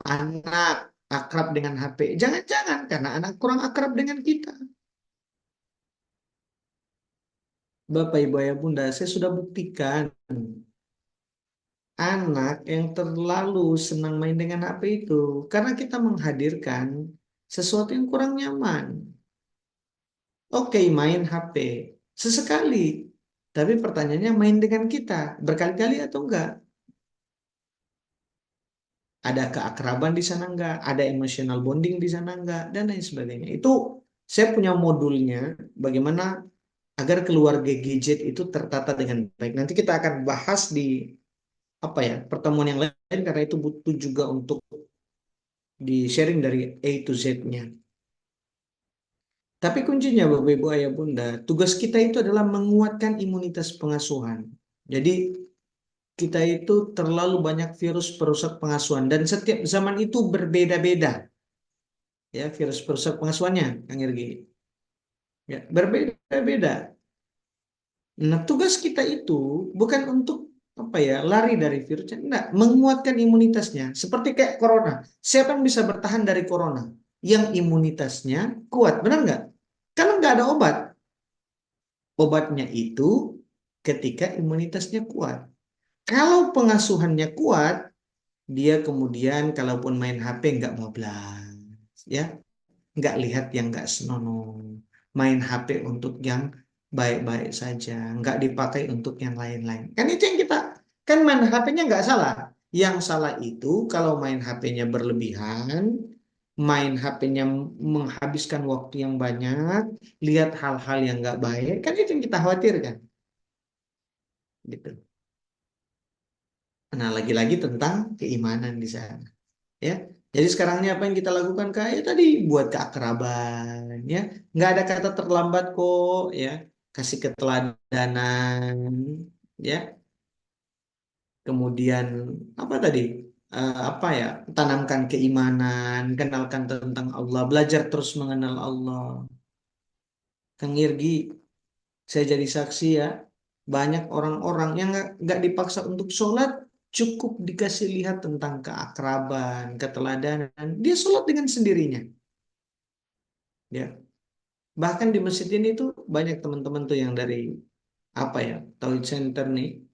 S2: Anak akrab dengan HP. Jangan-jangan karena anak kurang akrab dengan kita. Bapak, Ibu, Ayah, Bunda, saya sudah buktikan anak yang terlalu senang main dengan HP itu karena kita menghadirkan sesuatu yang kurang nyaman. Oke, main HP sesekali, tapi pertanyaannya main dengan kita berkali-kali atau enggak? Ada keakraban di sana enggak? Ada emotional bonding di sana enggak? Dan lain sebagainya. Itu saya punya modulnya bagaimana agar keluarga gadget itu tertata dengan baik. Nanti kita akan bahas di apa ya, pertemuan yang lain karena itu butuh juga untuk di sharing dari A to Z-nya. Tapi kuncinya Bapak Ibu Ayah Bunda, tugas kita itu adalah menguatkan imunitas pengasuhan. Jadi kita itu terlalu banyak virus perusak pengasuhan dan setiap zaman itu berbeda-beda ya virus perusak pengasuhannya, Kang Irgi. Ya, berbeda-beda. Nah, tugas kita itu bukan untuk apa ya, lari dari virusnya, enggak, menguatkan imunitasnya. Seperti kayak corona. Siapa yang bisa bertahan dari corona? Yang imunitasnya kuat, benar nggak? Karena nggak ada obat. Obatnya itu ketika imunitasnya kuat. Kalau pengasuhannya kuat, dia kemudian kalaupun main HP nggak bablas, ya, nggak lihat yang nggak senonoh, main HP untuk yang baik-baik saja, nggak dipakai untuk yang lain-lain. Kan itu yang kita, kan main HP-nya nggak salah. Yang salah itu kalau main HP-nya berlebihan, main HP-nya menghabiskan waktu yang banyak, lihat hal-hal yang nggak baik, kan itu yang kita khawatirkan. Gitu. Nah, lagi-lagi tentang keimanan di sana. Ya, jadi sekarang ini apa yang kita lakukan kayak tadi buat keakraban, ya, nggak ada kata terlambat kok, ya, kasih keteladanan, ya, kemudian apa tadi, apa ya, tanamkan keimanan, kenalkan tentang Allah, belajar terus mengenal Allah. Kang Irgi, saya jadi saksi ya, banyak orang-orang yang nggak dipaksa untuk sholat, cukup dikasih lihat tentang keakraban, keteladanan, dia sholat dengan sendirinya. Ya, bahkan di masjid ini tuh banyak teman-teman tuh yang dari apa ya, Tauhid Center nih.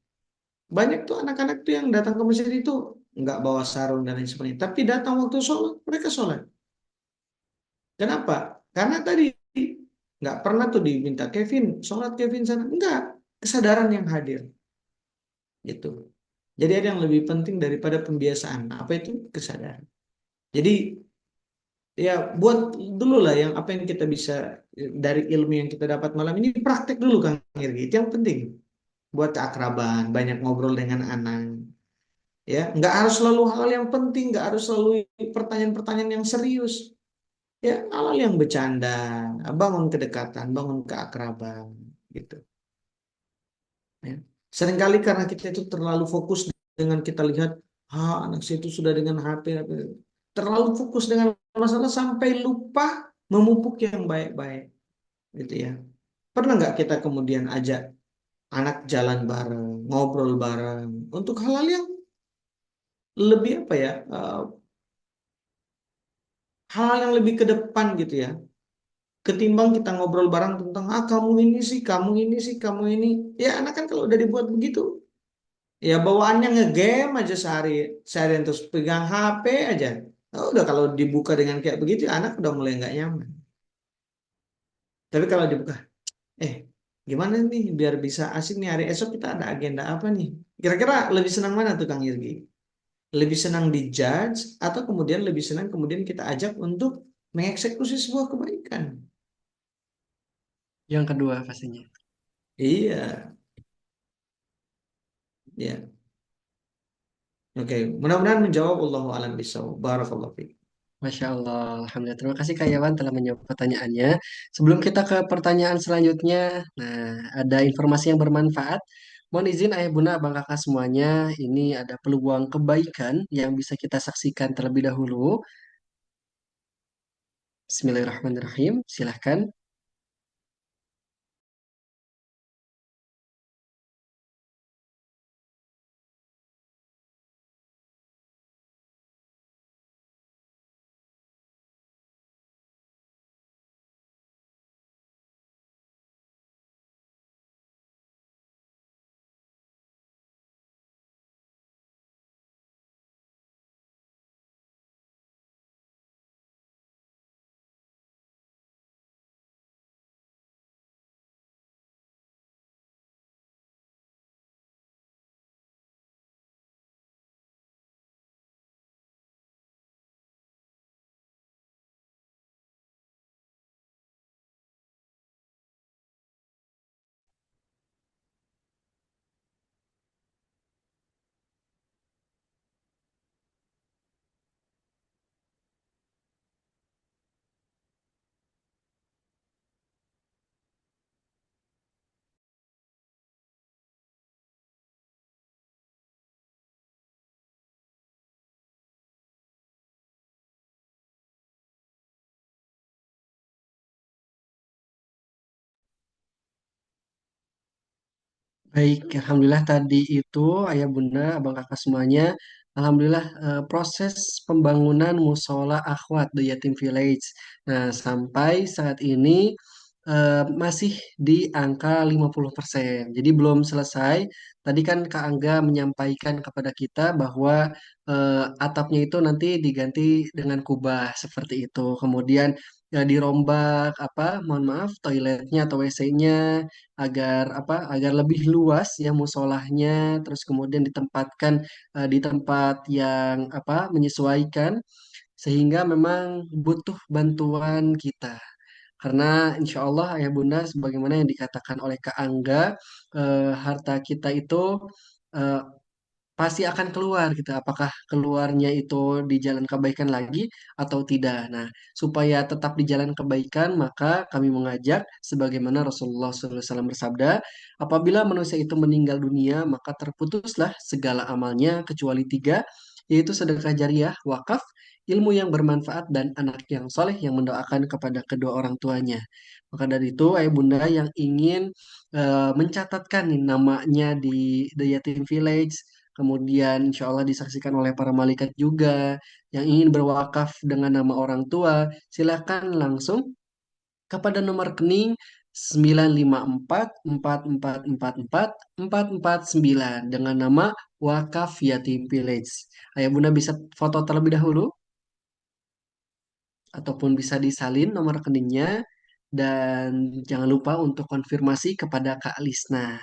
S2: Banyak tuh anak-anak tuh yang datang ke masjid itu nggak bawa sarung dan lain sebagainya. Tapi datang waktu sholat, mereka sholat. Kenapa? Karena tadi nggak pernah tuh diminta Kevin, sholat Kevin sana. Enggak, kesadaran yang hadir. Gitu. Jadi ada yang lebih penting daripada pembiasaan. Apa itu? Kesadaran. Jadi ya buat dulu lah yang apa yang kita bisa dari ilmu yang kita dapat malam ini praktek dulu Kang Irgi. Itu yang penting buat keakraban, banyak ngobrol dengan anak. Ya, nggak harus selalu hal yang penting, nggak harus selalu pertanyaan-pertanyaan yang serius. Ya, hal yang bercanda, bangun kedekatan, bangun keakraban, gitu. Ya. Seringkali karena kita itu terlalu fokus dengan kita lihat, anak saya itu sudah dengan HP, terlalu fokus dengan masalah sampai lupa memupuk yang baik-baik, gitu ya. Pernah nggak kita kemudian ajak anak jalan bareng, ngobrol bareng, untuk hal-hal yang lebih apa ya, hal-hal yang lebih ke depan gitu ya, ketimbang kita ngobrol bareng tentang kamu ini sih, kamu ini sih, kamu ini, ya anak kan kalau udah dibuat begitu, ya bawaannya ngegame aja seharian terus pegang HP aja. Oh, udah kalau dibuka dengan kayak begitu, anak udah mulai nggak nyaman. Tapi kalau dibuka, eh gimana nih biar bisa asik nih hari esok kita ada agenda apa nih? Kira-kira lebih senang mana tuh Kang Irgi? Lebih senang dijudge atau kemudian lebih senang kemudian kita ajak untuk mengeksekusi sebuah kebaikan?
S1: Yang kedua pastinya.
S2: Iya, ya. Oke, mudah-mudahan menjawab Allahu a'lam bishawab. Barakallahu fiik.
S1: Masya Allah, Alhamdulillah. Terima kasih Kak Yawan telah menjawab pertanyaannya. Sebelum kita ke pertanyaan selanjutnya, nah ada informasi yang bermanfaat. Mohon izin Ayah Bunda, Abang Kakak semuanya, ini ada peluang kebaikan yang bisa kita saksikan terlebih dahulu. Bismillahirrahmanirrahim. Silahkan. Baik, Alhamdulillah tadi itu Ayah Bunda, Abang Kakak semuanya. Alhamdulillah proses pembangunan musola akhwat The Yatim Village. Nah, sampai saat ini masih di angka 50%. Jadi belum selesai. Tadi kan Kak Angga menyampaikan kepada kita bahwa atapnya itu nanti diganti dengan kubah seperti itu. Kemudian ya dirombak mohon maaf toiletnya atau WC-nya agar lebih luas ya musolahnya, terus kemudian ditempatkan di tempat yang menyesuaikan, sehingga memang butuh bantuan kita. Karena insya Allah ayah bunda sebagaimana yang dikatakan oleh Kak Angga, harta kita itu eh, pasti akan keluar gitu. Apakah keluarnya itu di jalan kebaikan lagi atau tidak. Nah, supaya tetap di jalan kebaikan, maka kami mengajak sebagaimana Rasulullah SAW bersabda, apabila manusia itu meninggal dunia, maka terputuslah segala amalnya kecuali tiga, yaitu sedekah jariah, wakaf, ilmu yang bermanfaat, dan anak yang soleh yang mendoakan kepada kedua orang tuanya. Maka dari itu, ayah bunda yang ingin mencatatkan nih namanya di Yatim Village, kemudian insya Allah disaksikan oleh para malaikat juga, yang ingin berwakaf dengan nama orang tua, silakan langsung kepada nomor rekening 954 4444 dengan nama Wakaf Yatim Village. Ayah Bunda bisa foto terlebih dahulu ataupun bisa disalin nomor rekeningnya, dan jangan lupa untuk konfirmasi kepada Kak Lisna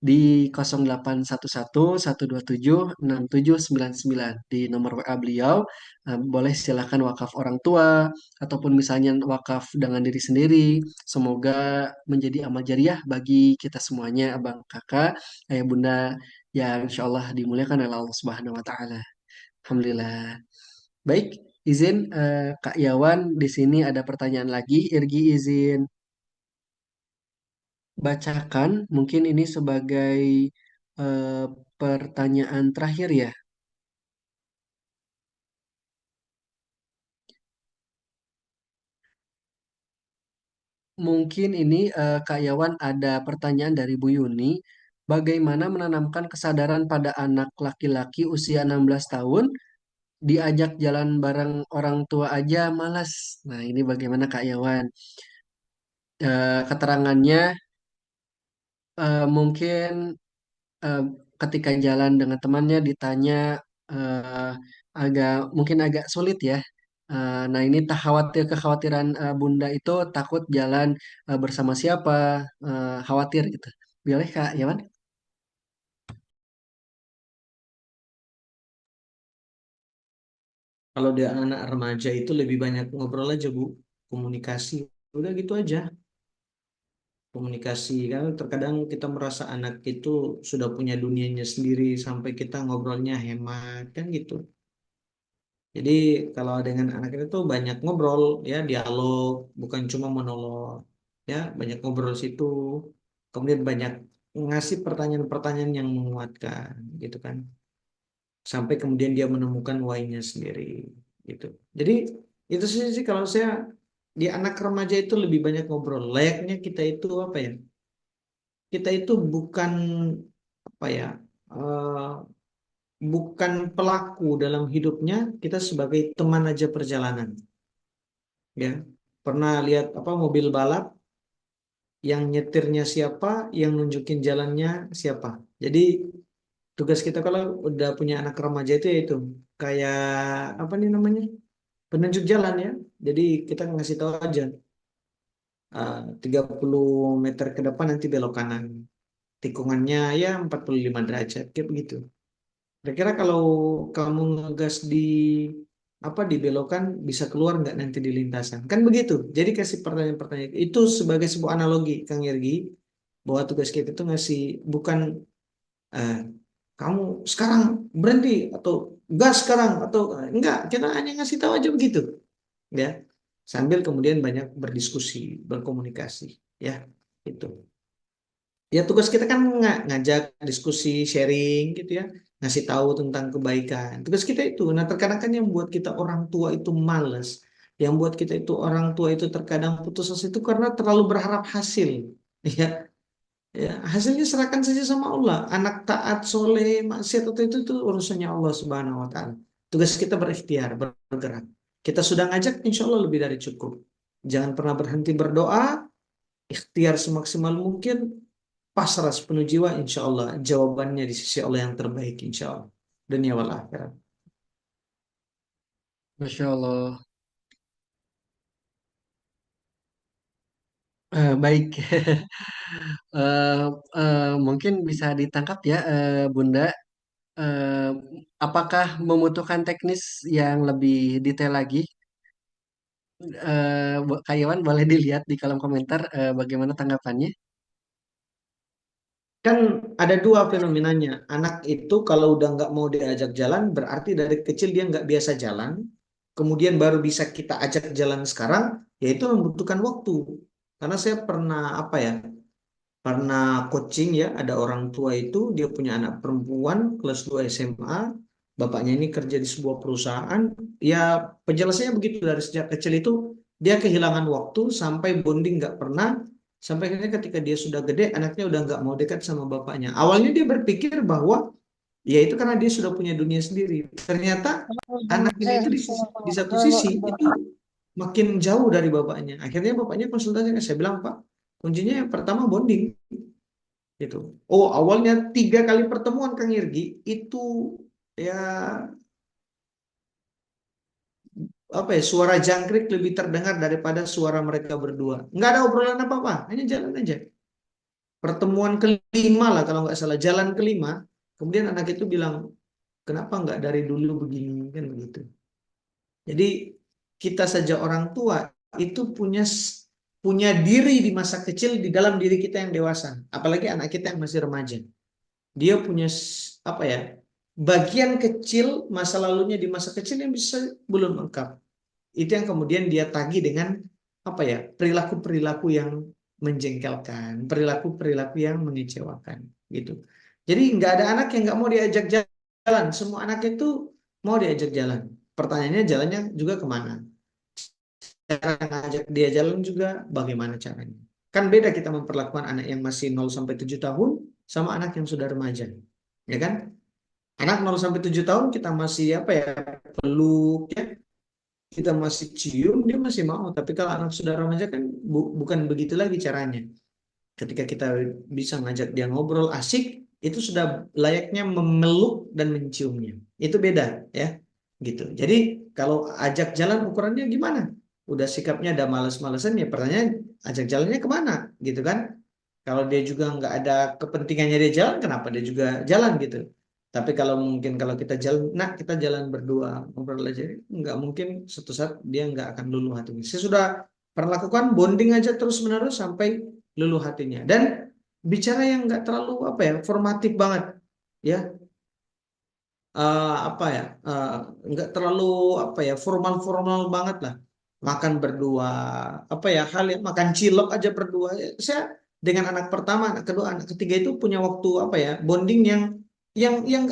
S1: di 0811 127 6799 di nomor WA beliau. Boleh silakan wakaf orang tua ataupun misalnya wakaf dengan diri sendiri. Semoga menjadi amal jariah bagi kita semuanya, abang kakak, ayah bunda yang insya Allah dimuliakan oleh Allah Subhanahu Wa Taala. Alhamdulillah. Baik, izin Kak Yawan, di sini ada pertanyaan lagi. Irgi izin bacakan, mungkin ini sebagai eh, pertanyaan terakhir ya. Mungkin ini Kak Yawan ada pertanyaan dari Bu Yuni. Bagaimana menanamkan kesadaran pada anak laki-laki usia 16 tahun diajak jalan bareng orang tua aja malas. Nah, ini bagaimana Kak Yawan? Keterangannya mungkin eh, ketika jalan dengan temannya ditanya eh, mungkin agak sulit ya. Nah ini tak khawatir kekhawatiran Bunda itu takut jalan bersama siapa, khawatir gitu. Boleh Kak Yaman?
S2: Kalau dia anak remaja itu lebih banyak ngobrol aja Bu, komunikasi. Udah gitu aja, komunikasi. Kan terkadang kita merasa anak itu sudah punya dunianya sendiri sampai kita ngobrolnya hemat kan gitu. Jadi kalau dengan anak itu tuh banyak ngobrol ya, dialog, bukan cuma monolog. Ya, banyak ngobrol situ. Kemudian banyak ngasih pertanyaan-pertanyaan yang menguatkan gitu kan. Sampai kemudian dia menemukan why-nya sendiri gitu. Jadi itu sih kalau saya di anak remaja itu lebih banyak ngobrol. Layaknya kita itu apa ya? Kita itu bukan apa ya? eh, bukan pelaku dalam hidupnya, kita sebagai teman aja perjalanan. Ya, pernah lihat apa mobil balap yang nyetirnya siapa, yang nunjukin jalannya siapa. Jadi tugas kita kalau udah punya anak remaja itu yaitu kayak apa nih namanya, penunjuk jalan ya. Jadi kita ngasih tahu aja 30 meter ke depan nanti belok kanan. Tikungannya ya 45 derajat kayak begitu. Kira-kira kalau kamu ngegas di apa di belokan bisa keluar nggak nanti di lintasan? Kan begitu. Jadi kasih pertanyaan-pertanyaan itu sebagai sebuah analogi, Kang Yergi, bahwa tugas kita itu ngasih bukan eh, kamu sekarang berhenti atau gas sekarang atau enggak. Kita hanya ngasih tahu aja begitu, ya. Sambil kemudian banyak berdiskusi, berkomunikasi, ya. Itu. Ya tugas kita kan ngajak diskusi, sharing gitu ya, ngasih tahu tentang kebaikan. Tugas kita itu. Nah terkadang kan yang buat kita orang tua itu males, yang buat kita itu orang tua itu terkadang putus asa itu karena terlalu berharap hasil. Ya, ya hasilnya serahkan saja sama Allah. Anak taat, soleh, maksiat atau itu urusannya Allah Subhanahu Wa Taala. Tugas kita berikhtiar, bergerak. Kita sudah ngajak, insya Allah lebih dari cukup. Jangan pernah berhenti berdoa, ikhtiar semaksimal mungkin, pasrah sepenuh jiwa, insya Allah jawabannya di sisi Allah yang terbaik, insya Allah. Dunia wal akhirat.
S1: Masya Allah. Baik. Eh, Mungkin bisa ditangkap ya, Bunda. Eh, apakah membutuhkan teknis yang lebih detail lagi? Kak Iwan boleh dilihat di kolom komentar bagaimana tanggapannya.
S2: Kan ada dua fenomenanya. Anak itu kalau udah nggak mau diajak jalan, berarti dari kecil dia nggak biasa jalan. Kemudian baru bisa kita ajak jalan sekarang, yaitu membutuhkan waktu. Karena saya pernah apa ya, pernah coaching ya, ada orang tua itu dia punya anak perempuan kelas 2 SMA, bapaknya ini kerja di sebuah perusahaan. Ya penjelasannya begitu, dari sejak kecil itu dia kehilangan waktu sampai bonding nggak pernah, sampai akhirnya ketika dia sudah gede anaknya udah nggak mau dekat sama bapaknya. Awalnya dia berpikir bahwa ya itu karena dia sudah punya dunia sendiri. Ternyata anak ini itu di satu sisi itu makin jauh dari bapaknya. Akhirnya bapaknya konsultasi, saya bilang Pak, kuncinya yang pertama bonding gitu. Oh, awalnya 3 kali pertemuan Kang Irgi itu ya apa ya, suara jangkrik lebih terdengar daripada suara mereka berdua. Nggak ada obrolan apa-apa, hanya jalan aja. Pertemuan kelima lah kalau nggak salah, jalan kelima. Kemudian anak itu bilang, kenapa nggak dari dulu begini kan begitu. Jadi kita saja orang tua itu punya diri di masa kecil di dalam diri kita yang dewasa. Apalagi anak kita yang masih remaja. Dia punya apa ya, bagian kecil masa lalunya di masa kecil yang bisa belum lengkap. Itu yang kemudian dia tagih dengan apa ya, perilaku-perilaku yang menjengkelkan, perilaku-perilaku yang mengecewakan gitu. Jadi nggak ada anak yang nggak mau diajak jalan, semua anak itu mau diajak jalan. Pertanyaannya jalannya juga kemana? Cara ngajak dia jalan juga bagaimana caranya? Kan beda kita memperlakukan anak yang masih 0 sampai 7 tahun sama anak yang sudah remaja. Ya kan? Anak 0 sampai 7 tahun kita masih apa ya, peluk ya, kita masih cium dia masih mau. Tapi kalau anak sudah remaja kan bukan begitu lagi caranya. Ketika kita bisa ngajak dia ngobrol asik, itu sudah layaknya memeluk dan menciumnya. Itu beda ya, gitu. Jadi kalau ajak jalan ukurannya gimana? Udah sikapnya ada males-malesan ya, pertanyaan ajak jalannya kemana, gitu kan? Kalau dia juga nggak ada kepentingannya dia jalan, kenapa dia juga jalan gitu? Tapi kalau mungkin kalau kita jalan, nah kita jalan berdua ngobrol aja, nggak mungkin suatu saat dia nggak akan luluh hatinya. Saya sudah pernah lakukan bonding aja terus menerus sampai luluh hatinya. Dan bicara yang nggak terlalu apa ya, formatif banget, ya. Apa ya, nggak terlalu apa ya, formal-formal banget lah, makan berdua, apa ya, hal yang makan cilok aja berdua. Saya dengan anak pertama, anak kedua, anak ketiga itu punya waktu apa ya, bonding yang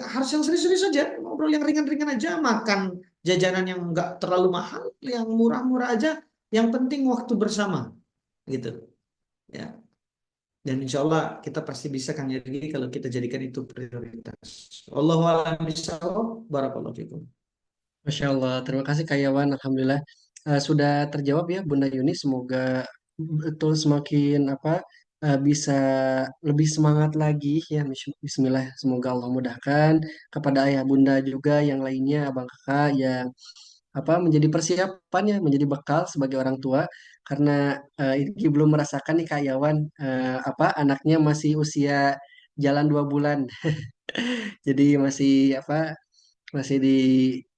S2: harus yang serius-serius aja, ngobrol yang ringan-ringan aja, makan jajanan yang nggak terlalu mahal, yang murah-murah aja, yang penting waktu bersama gitu ya. Dan insya Allah kita pasti bisa Kang Yogi kalau kita jadikan itu prioritas. Wallahu a'lam bishawab. Barakallahu fikum.
S1: Masya Allah, terima kasih Kak Iwan. Alhamdulillah. Sudah terjawab ya Bunda Yuni. Semoga betul semakin apa, bisa lebih semangat lagi ya. Bismillah. Semoga Allah mudahkan kepada ayah bunda juga yang lainnya, abang kakak yang apa menjadi persiapan ya, menjadi bekal sebagai orang tua. Karena ini belum merasakan nih Kak Iwan, apa anaknya masih usia jalan 2 bulan. Jadi masih apa, masih di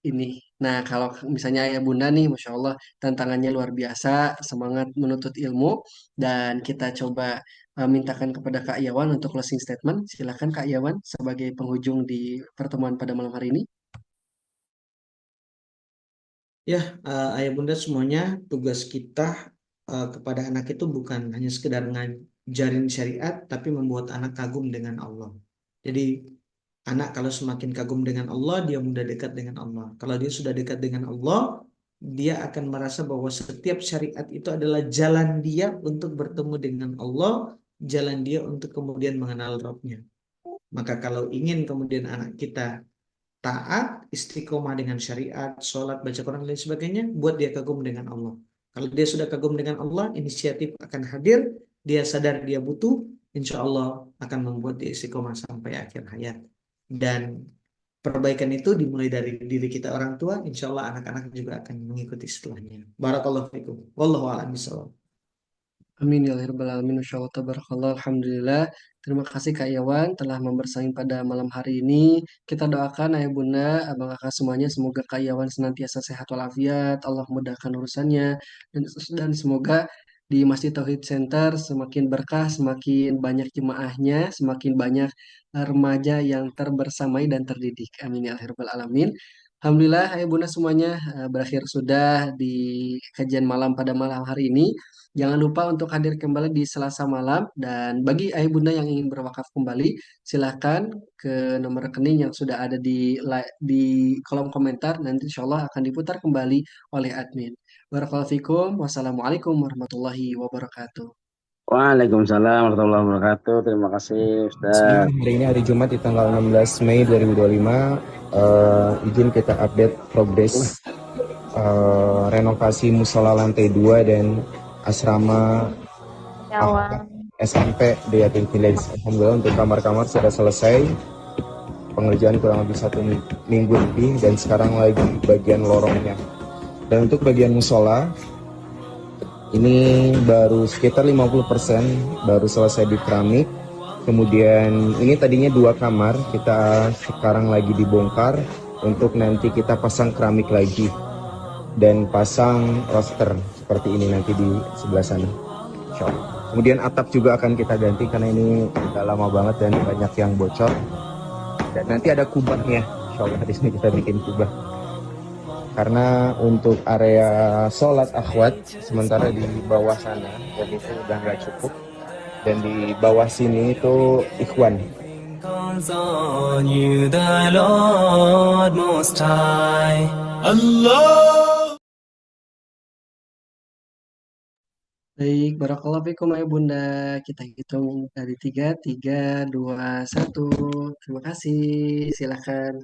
S1: ini. Nah, kalau misalnya ayah bunda nih, Masya Allah, tantangannya luar biasa, semangat menuntut ilmu, dan kita coba mintakan kepada Kak Yawan untuk closing statement. Silakan Kak Yawan sebagai penghujung di pertemuan pada malam hari ini.
S2: Ya, ayah bunda semuanya, tugas kita kepada anak itu bukan hanya sekedar ngajarin syariat, tapi membuat anak kagum dengan Allah. Jadi anak kalau semakin kagum dengan Allah, dia mudah dekat dengan Allah. Kalau dia sudah dekat dengan Allah, dia akan merasa bahwa setiap syariat itu adalah jalan dia untuk bertemu dengan Allah, jalan dia untuk kemudian mengenal Rabb-Nya. Maka kalau ingin kemudian anak kita taat, istiqomah dengan syariat, sholat, baca Quran, dan lain sebagainya, buat dia kagum dengan Allah. Kalau dia sudah kagum dengan Allah, inisiatif akan hadir, dia sadar dia butuh, insya Allah akan membuat dia istiqomah sampai akhir hayat. Dan perbaikan itu dimulai dari diri kita orang tua, insya Allah anak-anak juga akan mengikuti setelahnya. Barakallahu fikum. Wallahu a'lam bishawab.
S1: Amin ya rabbal alamin. Insyaallah tabarakallah. Alhamdulillah. Terima kasih Kak Yawan telah membersaing pada malam hari ini. Kita doakan ayah bunda, abang kakak semuanya semoga Kak Yawan senantiasa sehat walafiat. Allah mudahkan urusannya dan semoga di Masjid Tauhid Center semakin berkah, semakin banyak jemaahnya, semakin banyak remaja yang terbersamai dan terdidik. Amin ya rabbal alamin. Alhamdulillah, ayah bunda semuanya berakhir sudah di kajian malam pada malam hari ini. Jangan lupa untuk hadir kembali di Selasa malam dan bagi ayah bunda yang ingin berwakaf kembali, silakan ke nomor rekening yang sudah ada di kolom komentar. Nanti insya Allah akan diputar kembali oleh admin. Barakallahu fikum. Wassalamualaikum warahmatullahi wabarakatuh.
S3: Waalaikumsalam warahmatullahi wabarakatuh. Terima kasih,
S4: Bismillah,
S3: Ustaz.
S4: hari ini hari Jumat di tanggal 16 Mei 2025. Izin kita update progres renovasi musola lantai 2 dan asrama Ahmad SMP di Yatim Village. Alhamdulillah untuk kamar-kamar sudah selesai. Pengerjaan kurang lebih 1 minggu lebih dan sekarang lagi bagian lorongnya. Dan untuk bagian musola ini baru sekitar 50% baru selesai di keramik. Kemudian ini tadinya 2 kamar, kita sekarang lagi dibongkar untuk nanti kita pasang keramik lagi dan pasang roster seperti ini nanti di sebelah sana. Insya Allah. Kemudian atap juga akan kita ganti karena ini udah lama banget dan banyak yang bocor. Dan nanti ada kubahnya, Insya Allah di sini kita bikin kubah. Karena untuk area sholat akhwat sementara di bawah sana dan itu udah nggak cukup, dan di bawah sini itu ikhwan.
S5: On you, the Lord Most High. Allah.
S1: Baik, barakallahu fikum ayah bunda. Kita hitung dari tiga, tiga, dua, satu. Terima kasih. Silakan.